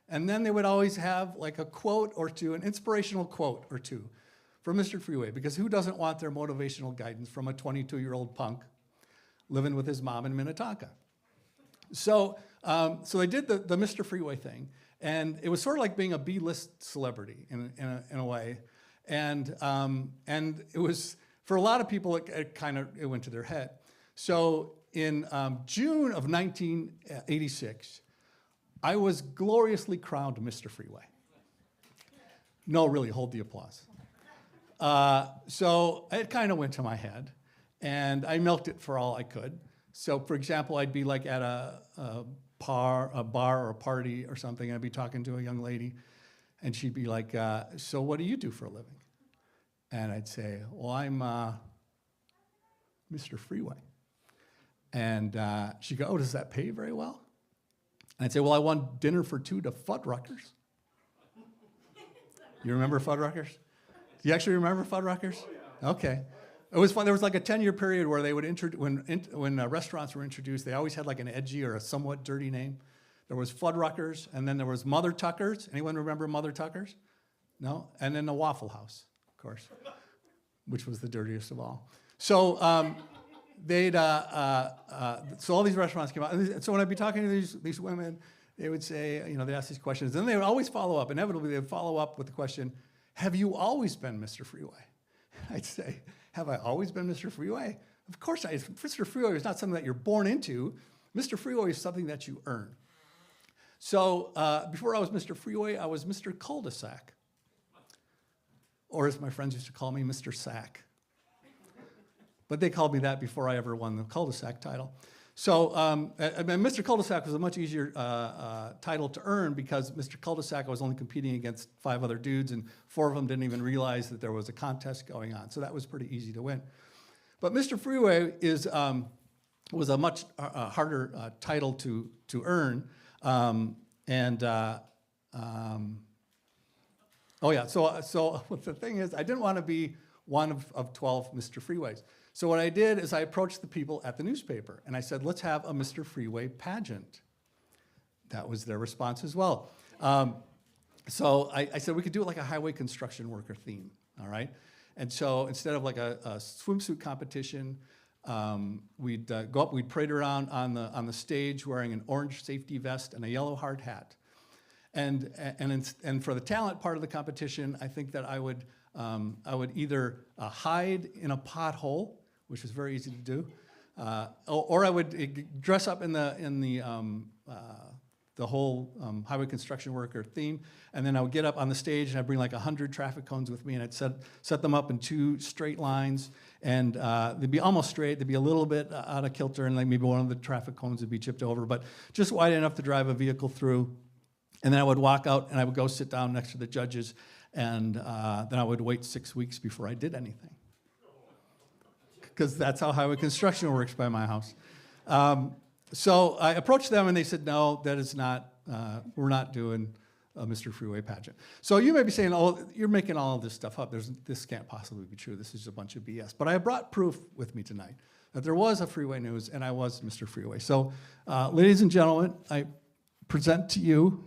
And then they would always have like a quote or two, an inspirational quote or two from Mr. Freeway, because who doesn't want their motivational guidance from a 22-year-old punk living with his mom in Minnetonka? So they did the Mr. Freeway thing, and it was sort of like being a B-list celebrity in a way. And it was, for a lot of people, it went to their head. So in June of 1986, I was gloriously crowned Mr. Freeway. No, really, hold the applause. So it kind of went to my head, and I milked it for all I could. So, for example, I'd be like at a bar or a party or something, and I'd be talking to a young lady, and she'd be like, so what do you do for a living? And I'd say, well, I'm Mr. Freeway. And she'd go, oh, does that pay very well? And I'd say, well, I won dinner for 2 to Fuddruckers. You remember Fuddruckers? Do you actually remember Fuddruckers? Oh, yeah. Okay. It was fun. There was like a 10-year period where they would when restaurants were introduced, they always had like an edgy or a somewhat dirty name. There was Fuddruckers, and then there was Mother Tuckers. Anyone remember Mother Tuckers? No? And then the Waffle House, of course, which was the dirtiest of all. So so all these restaurants came out. And so when I'd be talking to these women, they would say, they'd ask these questions. And they would always follow up. Inevitably, they would follow up with the question, have you always been Mr. Freeway? I'd say, have I always been Mr. Freeway? Of course I. Mr. Freeway is not something that you're born into. Mr. Freeway is something that you earn. So before I was Mr. Freeway, I was Mr. Cul-de-sac. Or as my friends used to call me, Mr. Sack. But they called me that before I ever won the cul-de-sac title. So Mr. Cul-de-sac was a much easier title to earn because Mr. Cul-de-sac, I was only competing against 5 other dudes, and 4 of them didn't even realize that there was a contest going on. So that was pretty easy to win. But Mr. Freeway was a much harder title to earn. So the thing is, I didn't want to be one of 12 Mr. Freeways. So what I did is I approached the people at the newspaper, and I said, let's have a Mr. Freeway pageant. That was their response as well. So I said we could do it like a highway construction worker theme, all right? And so instead of like a swimsuit competition, we'd go up, we'd parade around on the stage wearing an orange safety vest and a yellow hard hat. And for the talent part of the competition, I think that I would either hide in a pothole, which was very easy to do, or I would dress up in the whole highway construction worker theme, and then I would get up on the stage and I'd bring like 100 traffic cones with me, and I'd set them up in 2 straight lines, and they'd be almost straight, they'd be a little bit out of kilter, and like maybe one of the traffic cones would be chipped over, but just wide enough to drive a vehicle through. And then I would walk out and I would go sit down next to the judges, and then I would wait 6 weeks before I did anything. Because that's how highway construction works by my house. So I approached them and they said, no, that is not, we're not doing a Mr. Freeway pageant. So you may be saying, oh, you're making all of this stuff up. This can't possibly be true. This is a bunch of BS. But I brought proof with me tonight that there was a Freeway News and I was Mr. Freeway. So ladies and gentlemen, I present to you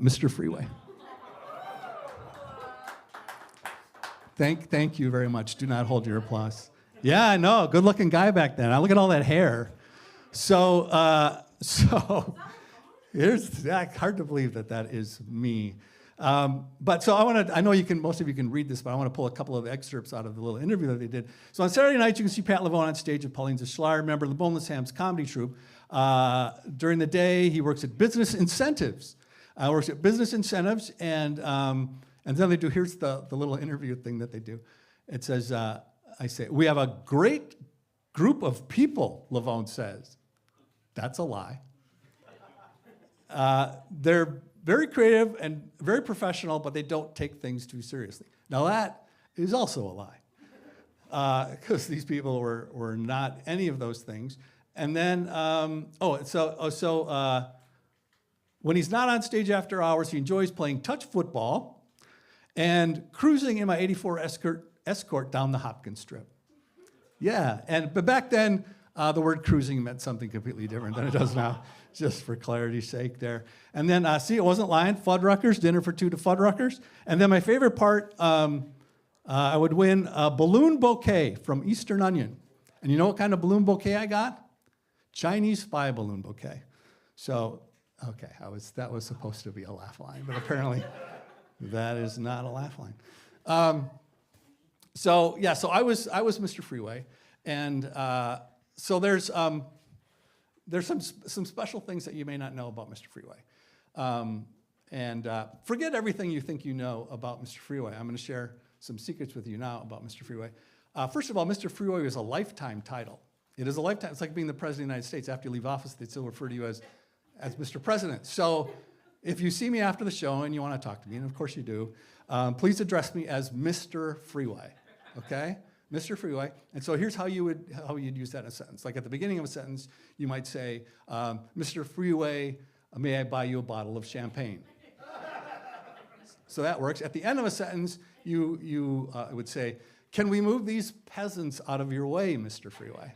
Mr. Freeway. Thank you very much. Do not hold your applause. Yeah, I know. Good looking guy back then. I look at all that hair. So here's hard to believe that is me. But so I know most of you can read this, but I want to pull a couple of excerpts out of the little interview that they did. So on Saturday night, you can see Pat Lavone on stage with Pauline Zeschlaar, member of the Boneless Hams comedy troupe. During the day, he works at Business Incentives. And then they do, here's the little interview thing that they do. It says, I say, we have a great group of people, Lavone says. That's a lie. They're very creative and very professional, but they don't take things too seriously. Now that is also a lie, because these people were not any of those things. And then, when he's not on stage after hours, he enjoys playing touch football and cruising in my 84 Escort down the Hopkins Strip. Yeah, but back then, the word cruising meant something completely different than it does now, just for clarity's sake there. And then, see, it wasn't lying, Fuddruckers, dinner for 2 to Fuddruckers. And then my favorite part, I would win a balloon bouquet from Eastern Onion. And you know what kind of balloon bouquet I got? Chinese spy balloon bouquet. So, okay, that was supposed to be a laugh line, but apparently that is not a laugh line. So I was Mr. Freeway, and so there's some special things that you may not know about Mr. Freeway, and forget everything you think you know about Mr. Freeway. I'm going to share some secrets with you now about Mr. Freeway. First of all, Mr. Freeway is a lifetime title. It is a lifetime. It's like being the president of the United States. After you leave office, they still refer to you as Mr. President. So if you see me after the show and you want to talk to me, and of course you do, please address me as Mr. Freeway, okay? Mr. Freeway. And so here's how you'd use that in a sentence. Like at the beginning of a sentence, you might say, Mr. Freeway, may I buy you a bottle of champagne? So that works. At the end of a sentence, you would say, can we move these peasants out of your way, Mr. Freeway?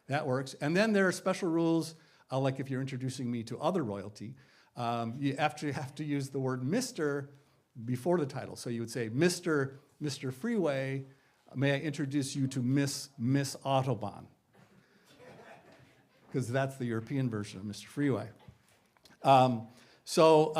That works. And then there are special rules, like if you're introducing me to other royalty, you actually have to use the word Mr. before the title. So you would say, Mr. Freeway, may I introduce you to Miss Autobahn? Because that's the European version of Mr. Freeway. So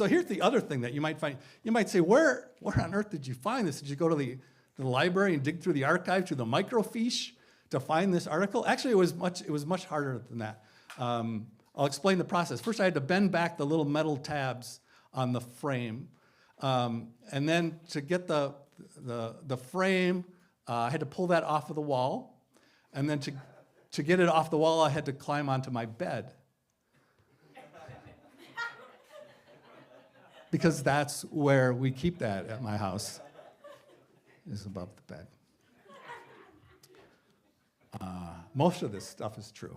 here's the other thing that you might find. You might say, where on earth did you find this? Did you go to the library and dig through the archive, to the microfiche to find this article? Actually, it was much harder than that. I'll explain the process. First, I had to bend back the little metal tabs on the frame, and then to get the frame, I had to pull that off of the wall, and then to get it off the wall, I had to climb onto my bed. Because that's where we keep that at my house, is above the bed. Most of this stuff is true.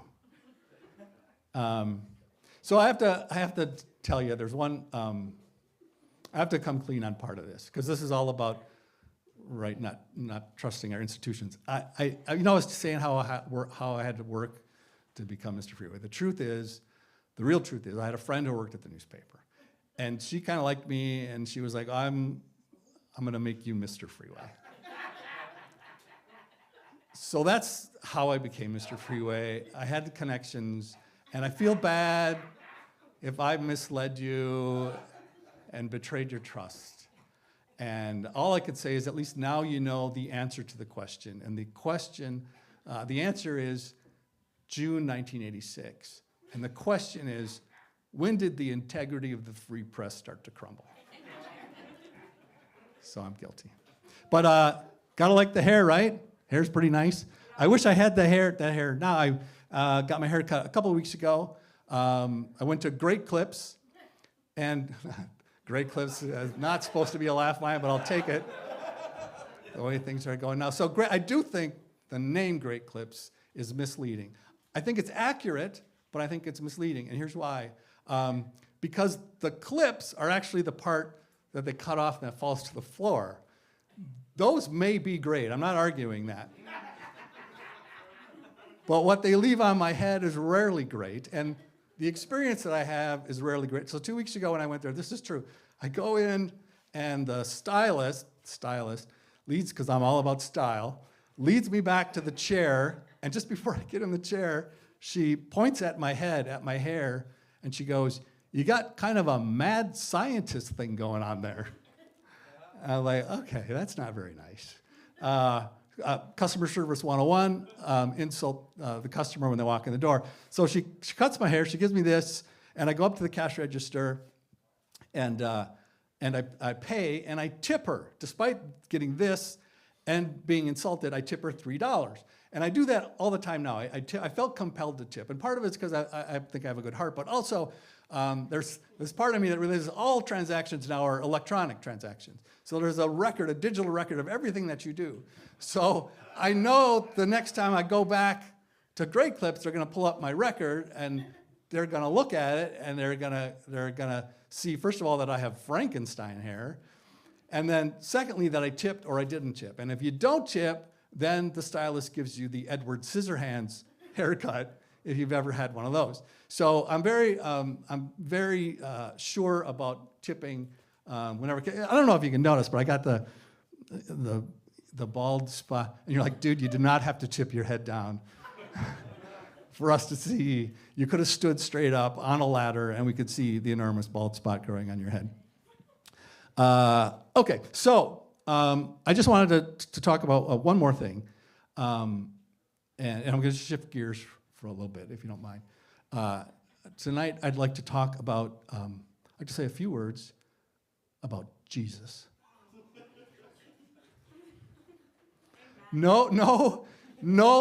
So I have to tell you, there's one. I have to come clean on part of this, because this is all about not trusting our institutions. I was saying how I had to work to become Mr. Freeway. The truth is, The real truth is I had a friend who worked at the newspaper, and she kind of liked me, and she was like, I'm going to make you Mr. Freeway. So that's how I became Mr. Freeway. I had the connections, and I feel bad if I misled you and betrayed your trust. And all I could say is at least now you know the answer to the question. And the question, the answer is June 1986. And the question is, when did the integrity of the free press start to crumble? So I'm guilty. But gotta like the hair, right? Hair's pretty nice. I wish I had that hair now. I got my hair cut a couple of weeks ago. I went to Great Clips, and Great Clips is not supposed to be a laugh line, but I'll take it. The way things are going now. So I do think the name Great Clips is misleading. I think it's accurate, but I think it's misleading, and here's why. Because the clips are actually the part that they cut off and that falls to the floor. Those may be great, I'm not arguing that. But what they leave on my head is rarely great, and the experience that I have is rarely great. So 2 weeks ago when I went there, this is true. I go in, and the stylist leads, because I'm all about style, leads me back to the chair, and just before I get in the chair, she points at my head, at my hair, and she goes, "You got kind of a mad scientist thing going on there." I'm like, okay, that's not very nice. Customer service 101, insult the customer when they walk in the door. So she cuts my hair, she gives me this, and I go up to the cash register, and I pay, and I tip her. Despite getting this and being insulted, I tip her $3. And I do that all the time now. I felt compelled to tip. And part of it's because I think I have a good heart, but also there's part of me that realizes all transactions now are electronic transactions. So there's a digital record of everything that you do. So I know the next time I go back to Great Clips, they're gonna pull up my record and they're gonna look at it and they're gonna see, first of all, that I have Frankenstein hair, and then secondly, that I tipped or I didn't tip. And if you don't tip, then the stylist gives you the Edward Scissorhands haircut, if you've ever had one of those. So I'm very sure about tipping whenever. I don't know if you can notice, but I got the bald spot, and you're like, dude, you do not have to tip your head down for us to see. You could have stood straight up on a ladder, and we could see the enormous bald spot growing on your head. Okay, so I just wanted to talk about one more thing, and I'm going to shift gears for a little bit, if you don't mind. Tonight, I'd like to talk about, I'd like to say a few words about Jesus. No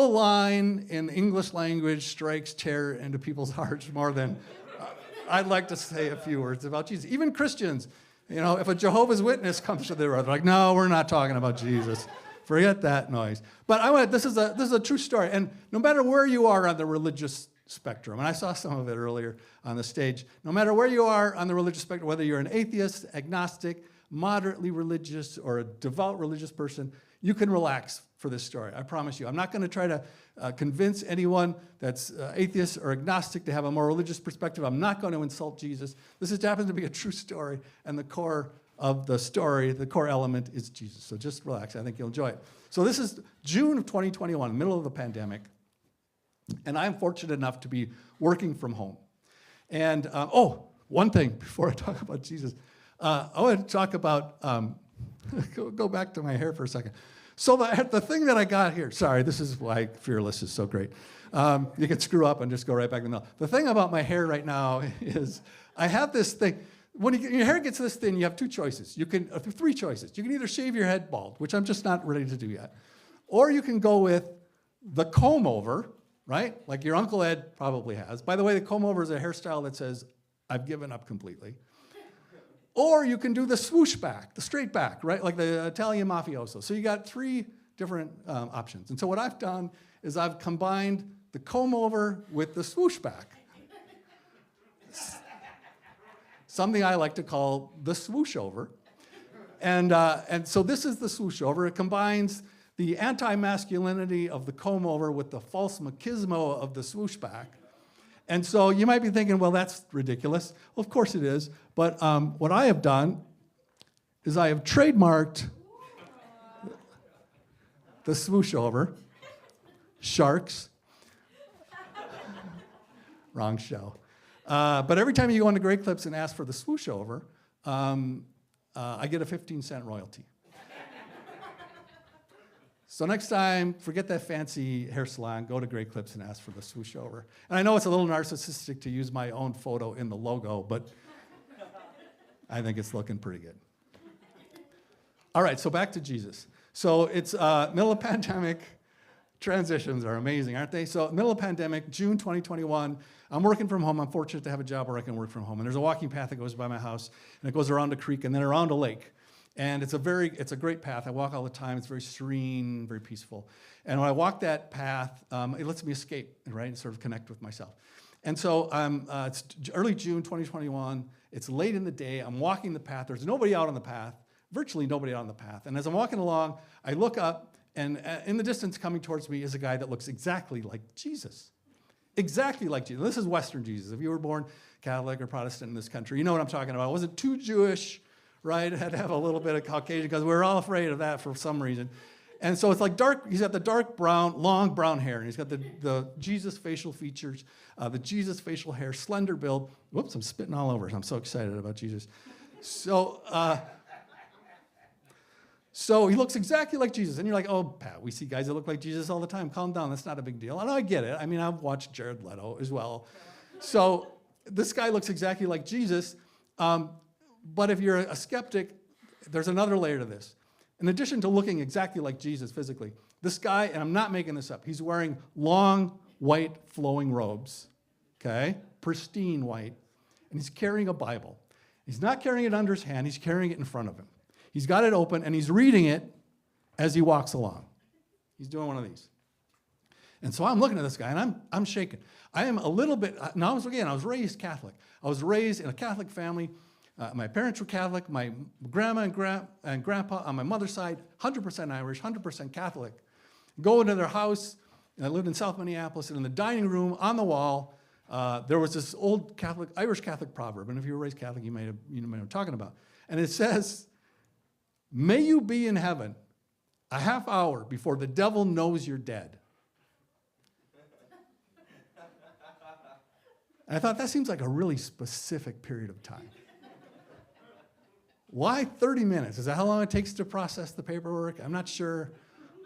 line in English language strikes terror into people's hearts more than I'd like to say a few words about Jesus. Even Christians, you know, if a Jehovah's Witness comes to the door, they're like, no, we're not talking about Jesus. Forget that noise. But this is a true story. And no matter where you are on the religious spectrum, and I saw some of it earlier on the stage, no matter where you are on the religious spectrum, whether you're an atheist, agnostic, moderately religious, or a devout religious person, you can relax for this story. I promise you. I'm not going to try to convince anyone that's atheist or agnostic to have a more religious perspective. I'm not going to insult Jesus. This just happens to be a true story, and the core of the story, the core element is Jesus. So just relax. I think you'll enjoy it. So this is June of 2021, middle of the pandemic, and I'm fortunate enough to be working from home. And, one thing before I talk about Jesus, I want to talk about, go back to my hair for a second. So the thing that I got here, sorry, this is why Fearless is so great. You can screw up and just go right back in the middle. The thing about my hair right now is I have this thing. When your hair gets this thin, you have two choices. Three choices. You can either shave your head bald, which I'm just not ready to do yet, or you can go with the comb over, right? Like your Uncle Ed probably has. By the way, the comb over is a hairstyle that says, I've given up completely. Or you can do the swoosh back, the straight back, right? Like the Italian mafioso. So you got three different options. And so what I've done is I've combined the comb over with the swoosh back. Something I like to call the swoosh over. And so this is the swoosh over. It combines the anti-masculinity of the comb over with the false machismo of the swoosh back. And so you might be thinking, well, that's ridiculous. Well, of course it is. But what I have done is I have trademarked the swoosh over, sharks, wrong show. But every time you go into Great Clips and ask for the swoosh over, I get a 15-cent royalty. So next time, forget that fancy hair salon, go to Great Clips and ask for the swoosh over. And I know it's a little narcissistic to use my own photo in the logo, but I think it's looking pretty good. All right, so back to Jesus. So it's middle of pandemic. Transitions are amazing, aren't they? So middle of pandemic, June 2021, I'm working from home. I'm fortunate to have a job where I can work from home. And there's a walking path that goes by my house, and it goes around a creek and then around a lake. And it's a great path. I walk all the time. It's very serene, very peaceful. And when I walk that path, it lets me escape, right, and sort of connect with myself. And so it's early June 2021. It's late in the day. I'm walking the path. There's nobody out on the path, virtually nobody out on the path. And as I'm walking along, I look up, and in the distance coming towards me is a guy that looks exactly like Jesus. Exactly like Jesus. This is Western Jesus. If you were born Catholic or Protestant in this country, you know what I'm talking about. It wasn't too Jewish, right? It had to have a little bit of Caucasian because we were all afraid of that for some reason. And so it's like dark, he's got the dark brown, long brown hair, and he's got the Jesus facial features, the Jesus facial hair, slender build. Whoops, I'm spitting all over. I'm so excited about Jesus. So he looks exactly like Jesus. And you're like, oh, Pat, we see guys that look like Jesus all the time. Calm down, that's not a big deal. And I get it. I mean, I've watched Jared Leto as well. So this guy looks exactly like Jesus. But if you're a skeptic, there's another layer to this. In addition to looking exactly like Jesus physically, this guy, and I'm not making this up, he's wearing long, white, flowing robes, okay? Pristine white. And he's carrying a Bible. He's not carrying it under his hand, he's carrying it in front of him. He's got it open, and he's reading it as he walks along. He's doing one of these. And so I'm looking at this guy, and I'm shaken. I am a little bit, now I was raised Catholic. I was raised in a Catholic family. My parents were Catholic. My grandma and grandpa on my mother's side, 100% Irish, 100% Catholic. Go into their house, and I lived in South Minneapolis, and in the dining room on the wall, there was this old Irish Catholic proverb, and if you were raised Catholic, you may know what I'm talking about. And it says, "May you be in heaven a half hour before the devil knows you're dead." And I thought, that seems like a really specific period of time. Why 30 minutes? Is that how long it takes to process the paperwork? I'm not sure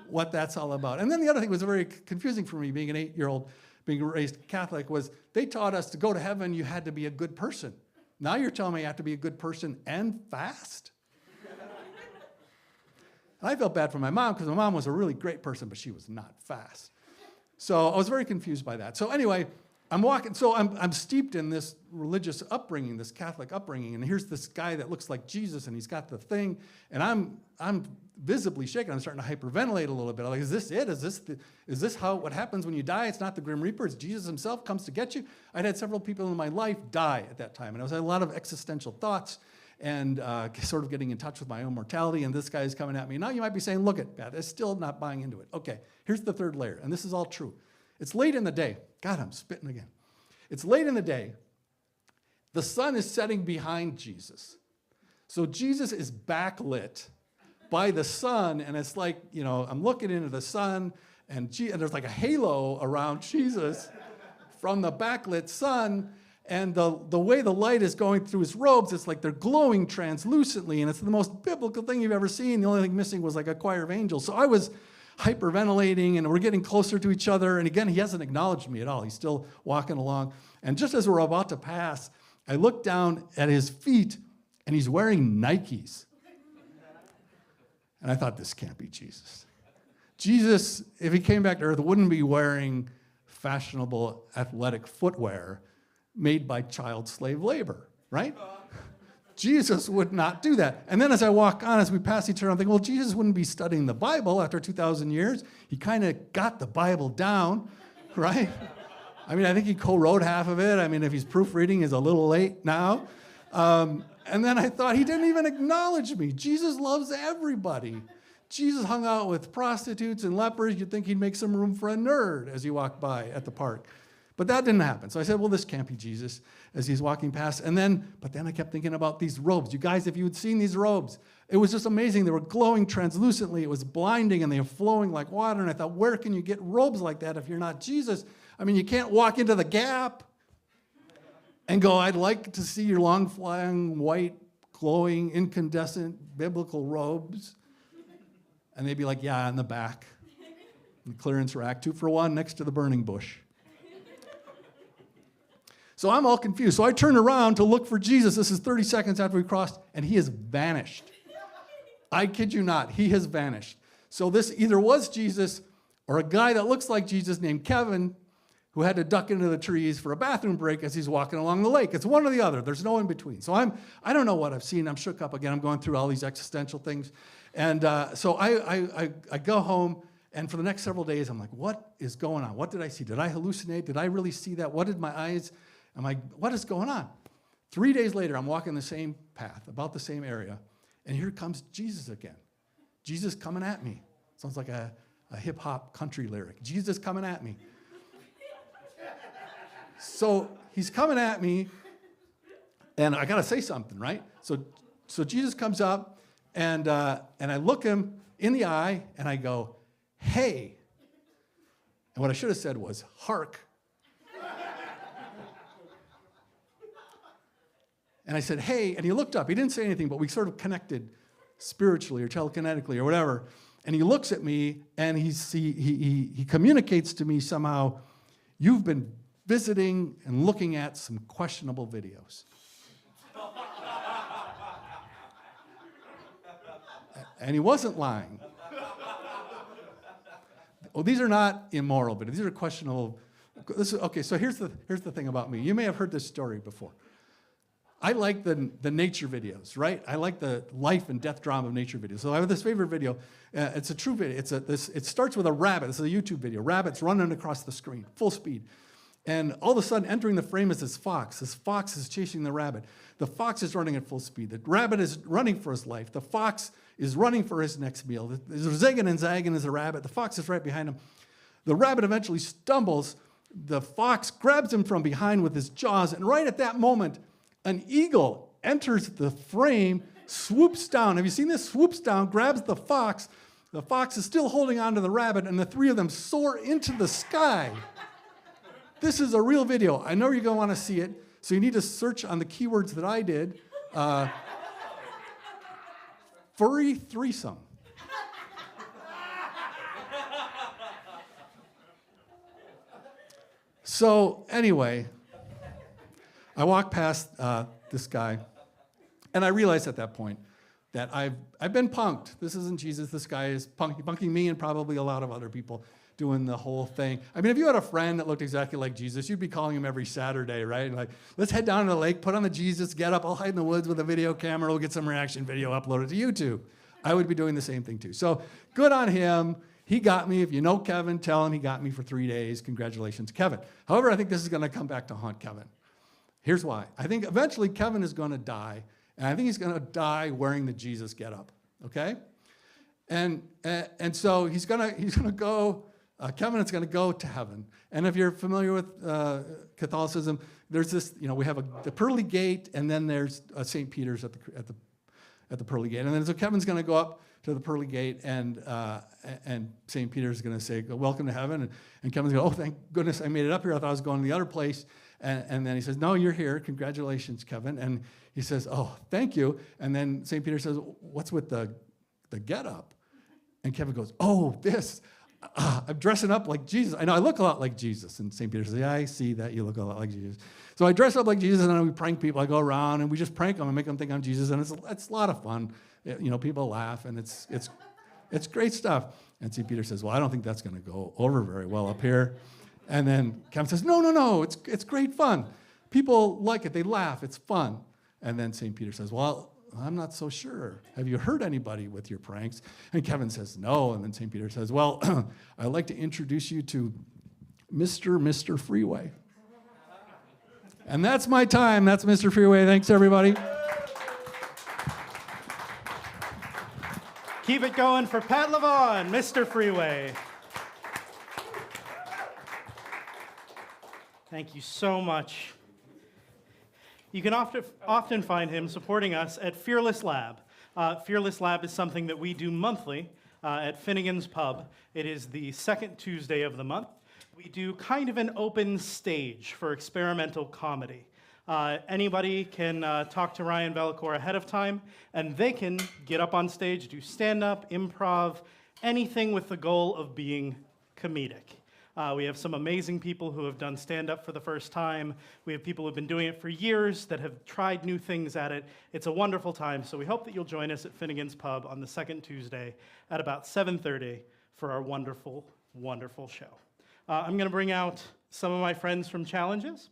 what that's all about. And then the other thing was very confusing for me, being an 8-year-old, being raised Catholic, was they taught us to go to heaven, you had to be a good person. Now you're telling me I have to be a good person and fast? And I felt bad for my mom because my mom was a really great person, but she was not fast. So I was very confused by that. So anyway, I'm walking, so I'm steeped in this religious upbringing, this Catholic upbringing, and here's this guy that looks like Jesus, and he's got the thing, and I'm visibly shaken. I'm starting to hyperventilate a little bit. I'm like, is this it? Is this what happens when you die? It's not the Grim Reaper. It's Jesus himself comes to get you. I'd had several people in my life die at that time, and I was had a lot of existential thoughts and sort of getting in touch with my own mortality, and this guy is coming at me. Now you might be saying, look at Pat, I'm still not buying into it. Okay, here's the third layer, and this is all true. It's late in the day. God, I'm spitting again. It's late in the day. The sun is setting behind Jesus. So Jesus is backlit by the sun, and it's like, I'm looking into the sun, and there's like a halo around Jesus from the backlit sun, and the way the light is going through his robes, it's like they're glowing translucently, and it's the most biblical thing you've ever seen. The only thing missing was like a choir of angels. So I was hyperventilating, and we're getting closer to each other, and again, he hasn't acknowledged me at all. He's still walking along, and just as we're about to pass, I look down at his feet, and he's wearing Nikes. And I thought, this can't be Jesus. Jesus, if he came back to earth, wouldn't be wearing fashionable athletic footwear made by child slave labor, right? Jesus would not do that. And then as I walk on, as we pass each other, I'm thinking, well, Jesus wouldn't be studying the Bible after 2,000 years. He kind of got the Bible down, right? I mean, I think he co-wrote half of it. I mean, if he's proofreading, is a little late now. And then I thought, he didn't even acknowledge me. Jesus loves everybody. Jesus hung out with prostitutes and lepers. You'd think he'd make some room for a nerd as you walk by at the park. But that didn't happen. So I said, well, this can't be Jesus as he's walking past. But then I kept thinking about these robes. You guys, if you had seen these robes, it was just amazing. They were glowing translucently. It was blinding, and they were flowing like water. And I thought, where can you get robes like that if you're not Jesus? I mean, you can't walk into the Gap and go, I'd like to see your long, flying, white, glowing, incandescent, biblical robes. And they'd be like, yeah, in the back. The clearance rack, 2 for $1 next to the burning bush. So I'm all confused. So I turn around to look for Jesus. This is 30 seconds after we crossed, and he has vanished. I kid you not, he has vanished. So this either was Jesus or a guy that looks like Jesus named Kevin who had to duck into the trees for a bathroom break as he's walking along the lake. It's one or the other. There's no in between. So I don't know what I've seen. I'm shook up again. I'm going through all these existential things. And so I go home, and for the next several days, I'm like, what is going on? What did I see? Did I hallucinate? Did I really see that? What did my eyes... I'm like, what is going on? 3 days later, I'm walking the same path, about the same area, and here comes Jesus again. Jesus coming at me. Sounds like a hip-hop country lyric. Jesus coming at me. So he's coming at me, and I got to say something, right? So Jesus comes up, and I look him in the eye, and I go, hey. And what I should have said was, hark. And I said, hey, and he looked up. He didn't say anything, but we sort of connected spiritually or telekinetically or whatever. And he looks at me, and he communicates to me somehow, you've been visiting and looking at some questionable videos. And he wasn't lying. Well, these are not immoral, but these are questionable. Okay, so here's the thing about me. You may have heard this story before. I like the nature videos, right? I like the life and death drama of nature videos. So I have this favorite video. It's a true video. It starts with a rabbit. This is a YouTube video. Rabbit's running across the screen, full speed. And all of a sudden, entering the frame is this fox. This fox is chasing the rabbit. The fox is running at full speed. The rabbit is running for his life. The fox is running for his next meal. There's zigging and zagging as a rabbit. The fox is right behind him. The rabbit eventually stumbles. The fox grabs him from behind with his jaws, and right at that moment, an eagle enters the frame, swoops down. Have you seen this? Swoops down, grabs the fox. The fox is still holding on to the rabbit, and the three of them soar into the sky. This is a real video. I know you're going to want to see it, so you need to search on the keywords that I did. Furry threesome. So anyway, I walk past this guy, and I realized at that point that I've been punked. This isn't Jesus. This guy is punking me and probably a lot of other people doing the whole thing. I mean, if you had a friend that looked exactly like Jesus, you'd be calling him every Saturday, right? Like, let's head down to the lake, put on the Jesus, get up, I'll hide in the woods with a video camera, we'll get some reaction video uploaded to YouTube. I would be doing the same thing too. So good on him. He got me. If you know Kevin, tell him he got me for 3 days. Congratulations, Kevin. However, I think this is going to come back to haunt Kevin. Here's why. I think eventually Kevin is going to die, and I think he's going to die wearing the Jesus getup. Okay, and so he's going to go. Kevin is going to go to heaven. And if you're familiar with Catholicism, there's this. We have the pearly gate, and then there's St. Peter's at the pearly gate, and then so Kevin's going to go up to the pearly gate, and St. Peter's going to say, "Welcome to heaven," and Kevin's going, "Oh, thank goodness I made it up here. I thought I was going to the other place." And then he says, "No, you're here. Congratulations, Kevin." And he says, "Oh, thank you." And then St. Peter says, "What's with the getup?" And Kevin goes, "Oh, this. I'm dressing up like Jesus. I know I look a lot like Jesus." And St. Peter says, "Yeah, I see that you look a lot like Jesus." So I dress up like Jesus, and then we prank people. I go around, and we just prank them and make them think I'm Jesus, and it's a lot of fun. People laugh, and it's great stuff. And St. Peter says, "Well, I don't think that's going to go over very well up here." And then Kevin says, No, it's great fun. People like it. They laugh. It's fun. And then St. Peter says, "Well, I'm not so sure. Have you hurt anybody with your pranks?" And Kevin says, "No." And then St. Peter says, "Well, I'd like to introduce you to Mr. Freeway." And that's my time. That's Mr. Freeway. Thanks, everybody. Keep it going for Pat Levon, Mr. Freeway. Thank you so much. You can often find him supporting us at Fearless Lab. Fearless Lab is something that we do monthly at Finnegan's Pub. It is the second Tuesday of the month. We do kind of an open stage for experimental comedy. Anybody can talk to Ryan Bellicor ahead of time, and they can get up on stage, do stand-up, improv, anything with the goal of being comedic. We have some amazing people who have done stand-up for the first time. We have people who have been doing it for years that have tried new things at it. It's a wonderful time, so we hope that you'll join us at Finnegan's Pub on the second Tuesday at about 7:30 for our wonderful, wonderful show. I'm going to bring out some of my friends from Challenges.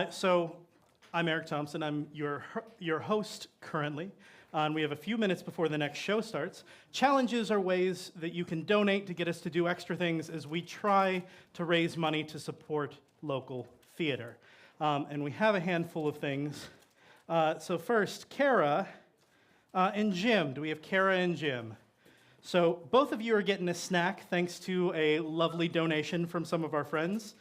So I'm Eric Thompson. I'm your host currently. And we have a few minutes before the next show starts. Challenges are ways that you can donate to get us to do extra things as we try to raise money to support local theater. And we have a handful of things. So first, Kara and Jim. Do we have Kara and Jim? So both of you are getting a snack thanks to a lovely donation from some of our friends.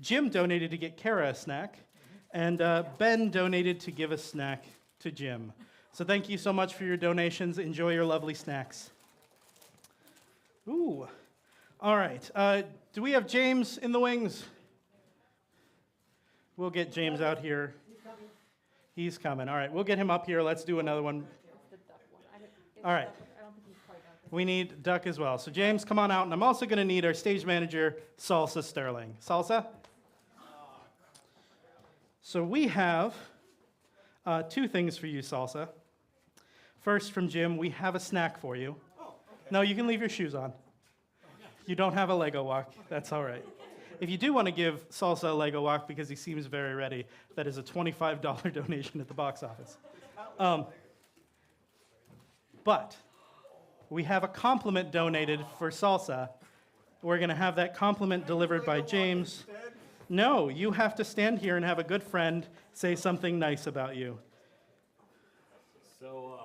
Jim donated to get Kara a snack, and Ben donated to give a snack to Jim. So thank you so much for your donations. Enjoy your lovely snacks. Ooh. All right. Do we have James in the wings? We'll get James out here. He's coming. All right. We'll get him up here. Let's do another one. All right. We need Duck as well. So James, come on out. And I'm also going to need our stage manager, Salsa Sterling. Salsa? So we have two things for you, Salsa. First, from Jim, we have a snack for you. Oh, okay. No, you can leave your shoes on. You don't have a Lego walk. That's all right. If you do want to give Salsa a Lego walk because he seems very ready, that is a $25 donation at the box office. But we have a compliment donated for Salsa. We're going to have that compliment delivered by James. No, you have to stand here and have a good friend say something nice about you. So,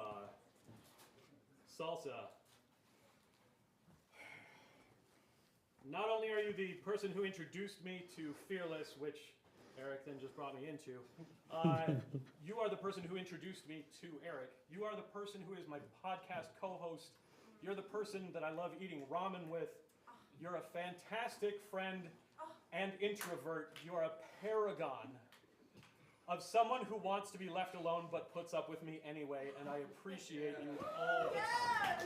Salsa, not only are you the person who introduced me to Fearless, which Eric then just brought me into, you are the person who introduced me to Eric. You are the person who is my podcast co-host. You're the person that I love eating ramen with. You're a fantastic friend and introvert. You're a paragon of someone who wants to be left alone but puts up with me anyway, and I appreciate you all the time.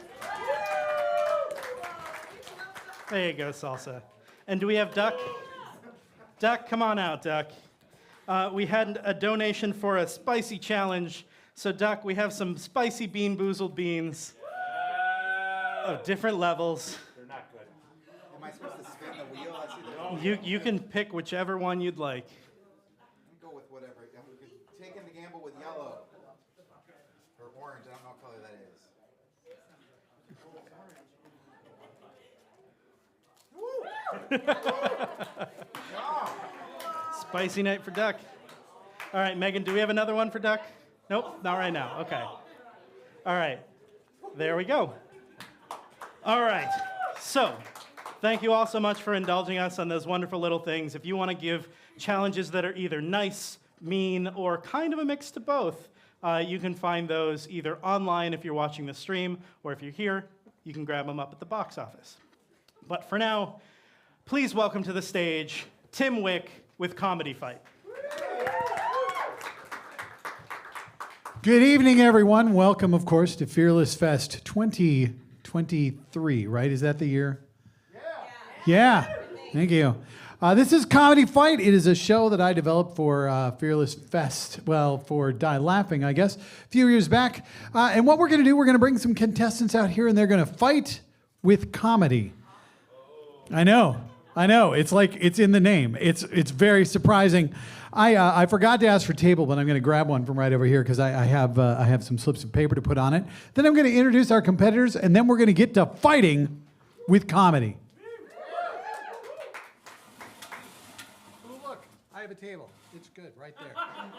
There you go, Salsa. And do we have Duck? Duck, come on out, Duck. We had a donation for a spicy challenge. So, Duck, we have some spicy Bean Boozled beans of different levels. They're not good. Am I supposed to spin the wheel? I see the You can pick whichever one you'd like. Go with whatever. I'm taking the gamble with yellow or orange. I don't know what color that is. Spicy night for Duck. All right, Megan, do we have another one for Duck? Nope, not right now. Okay. All right, there we go. All right, so thank you all so much for indulging us on those wonderful little things. If you want to give challenges that are either nice, mean, or kind of a mix to both, you can find those either online if you're watching the stream, or if you're here, you can grab them up at the box office. But for now, please welcome to the stage Tim Wick with Comedy Fight. Good evening, everyone. Welcome, of course, to Fearless Fest 2023, right? Is that the year? Yeah. Thank you. This is Comedy Fight. It is a show that I developed for Fearless Fest, well, for Die Laughing, I guess, a few years back. And what we're going to do, we're going to bring some contestants out here, and they're going to fight with comedy. I know. It's like it's in the name. It's very surprising. I forgot to ask for a table, but I'm going to grab one from right over here because I have some slips of paper to put on it. Then I'm going to introduce our competitors, and then we're going to get to fighting with comedy. Oh, look, I have a table. It's good right there. I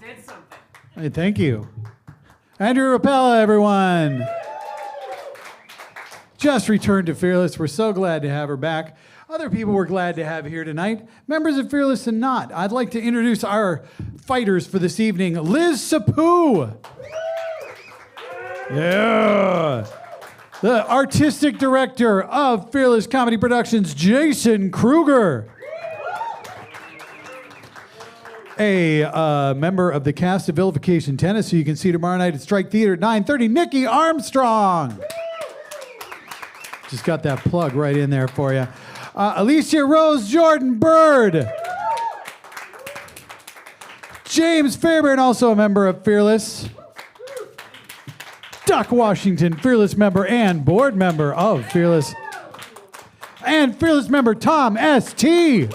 did something. Hey, thank you. Andrew Rappella, everyone. just returned to Fearless. We're so glad to have her back. Other people we're glad to have here tonight, members of Fearless and Not. I'd like to introduce our fighters for this evening. Liz Sapu. Yeah. The artistic director of Fearless Comedy Productions, Jason Kruger. A member of the cast of Vilification Tennis, who you can see tomorrow night at Strike Theater at 9:30, Nikki Armstrong. Just got that plug right in there for you. Alicia Rose Jordan Bird. James Fairbairn, also a member of Fearless. Duck Washington, Fearless member and board member of Fearless. And Fearless member Tom S.T.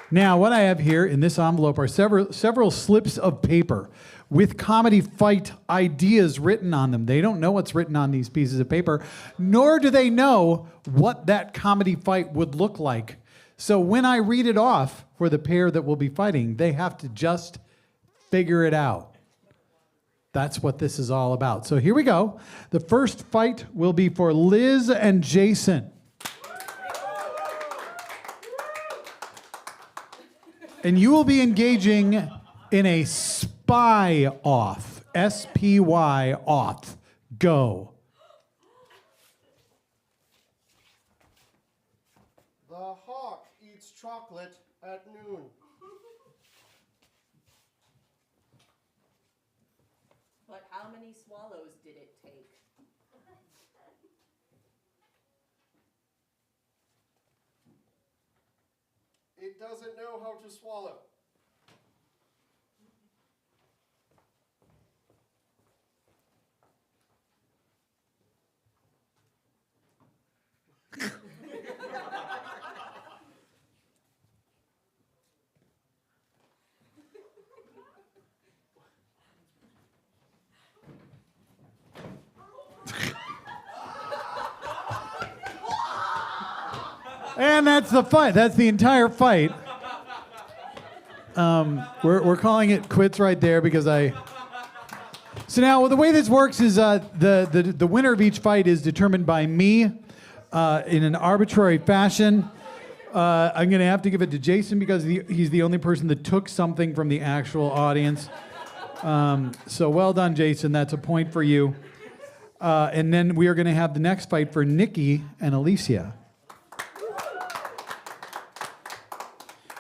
Now, what I have here in this envelope are several slips of paper with comedy fight ideas written on them. They don't know what's written on these pieces of paper, nor do they know what that comedy fight would look like. So when I read it off for the pair that will be fighting, they have to just figure it out. That's what this is all about. So here we go. The first fight will be for Liz and Jason. And you will be engaging in a spy off. S-P-Y off. Go. The hawk eats chocolate at noon. But how many swallows did it take? It doesn't know how to swallow. And that's the fight. That's the entire fight. We're calling it quits right there because So now the way this works is the winner of each fight is determined by me in an arbitrary fashion. I'm going to have to give it to Jason because he's the only person that took something from the actual audience. So well done, Jason. That's a point for you. And then we are going to have the next fight for Nikki and Alicia.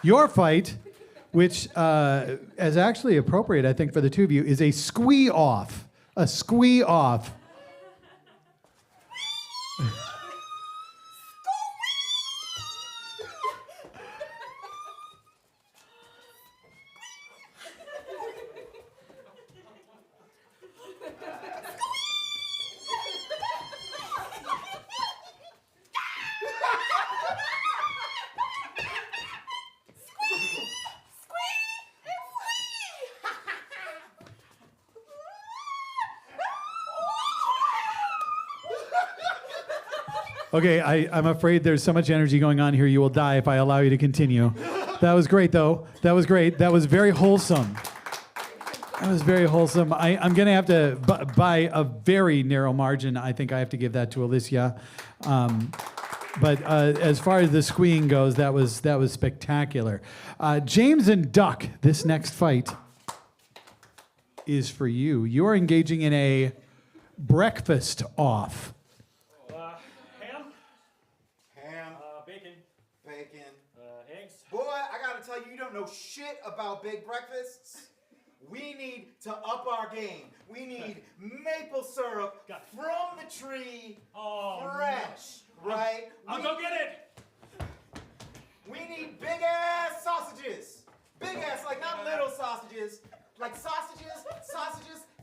Your fight, which is actually appropriate, I think, for the two of you, is a squee off. A squee off. Okay, I'm afraid there's so much energy going on here, you will die if I allow you to continue. That was great, though. That was great. That was very wholesome. That was very wholesome. I'm going to have to, by a very narrow margin, I think I have to give that to Alicia. But as far as the squeeing goes, that was spectacular. James and Duck, this next fight is for you. You are engaging in a breakfast off. Boy, I gotta tell you, you don't know shit about big breakfasts. We need to up our game. We need maple syrup from the tree, fresh, right? I'll go get it. We need big ass sausages. Big ass, like not little sausages. Like sausages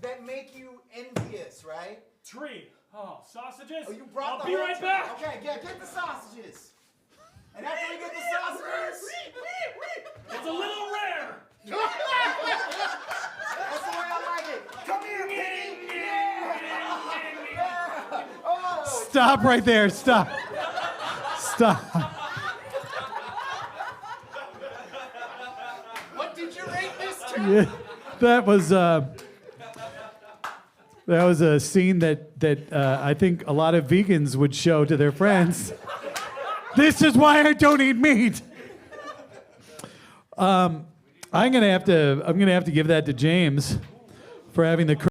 that make you envious, right? Tree. Oh, sausages? Oh, you brought I'll the be whole right tree. back. Okay, get the sausages. And after we get the sausages, it's a little rare. That's the way I like it. Come here, Penny. Yeah. Oh. Stop right there. Stop. Stop. What did you rate this to? Yeah, that was That was a scene that I think a lot of vegans would show to their friends. This is why I don't eat meat. I'm gonna have to give that to James for having the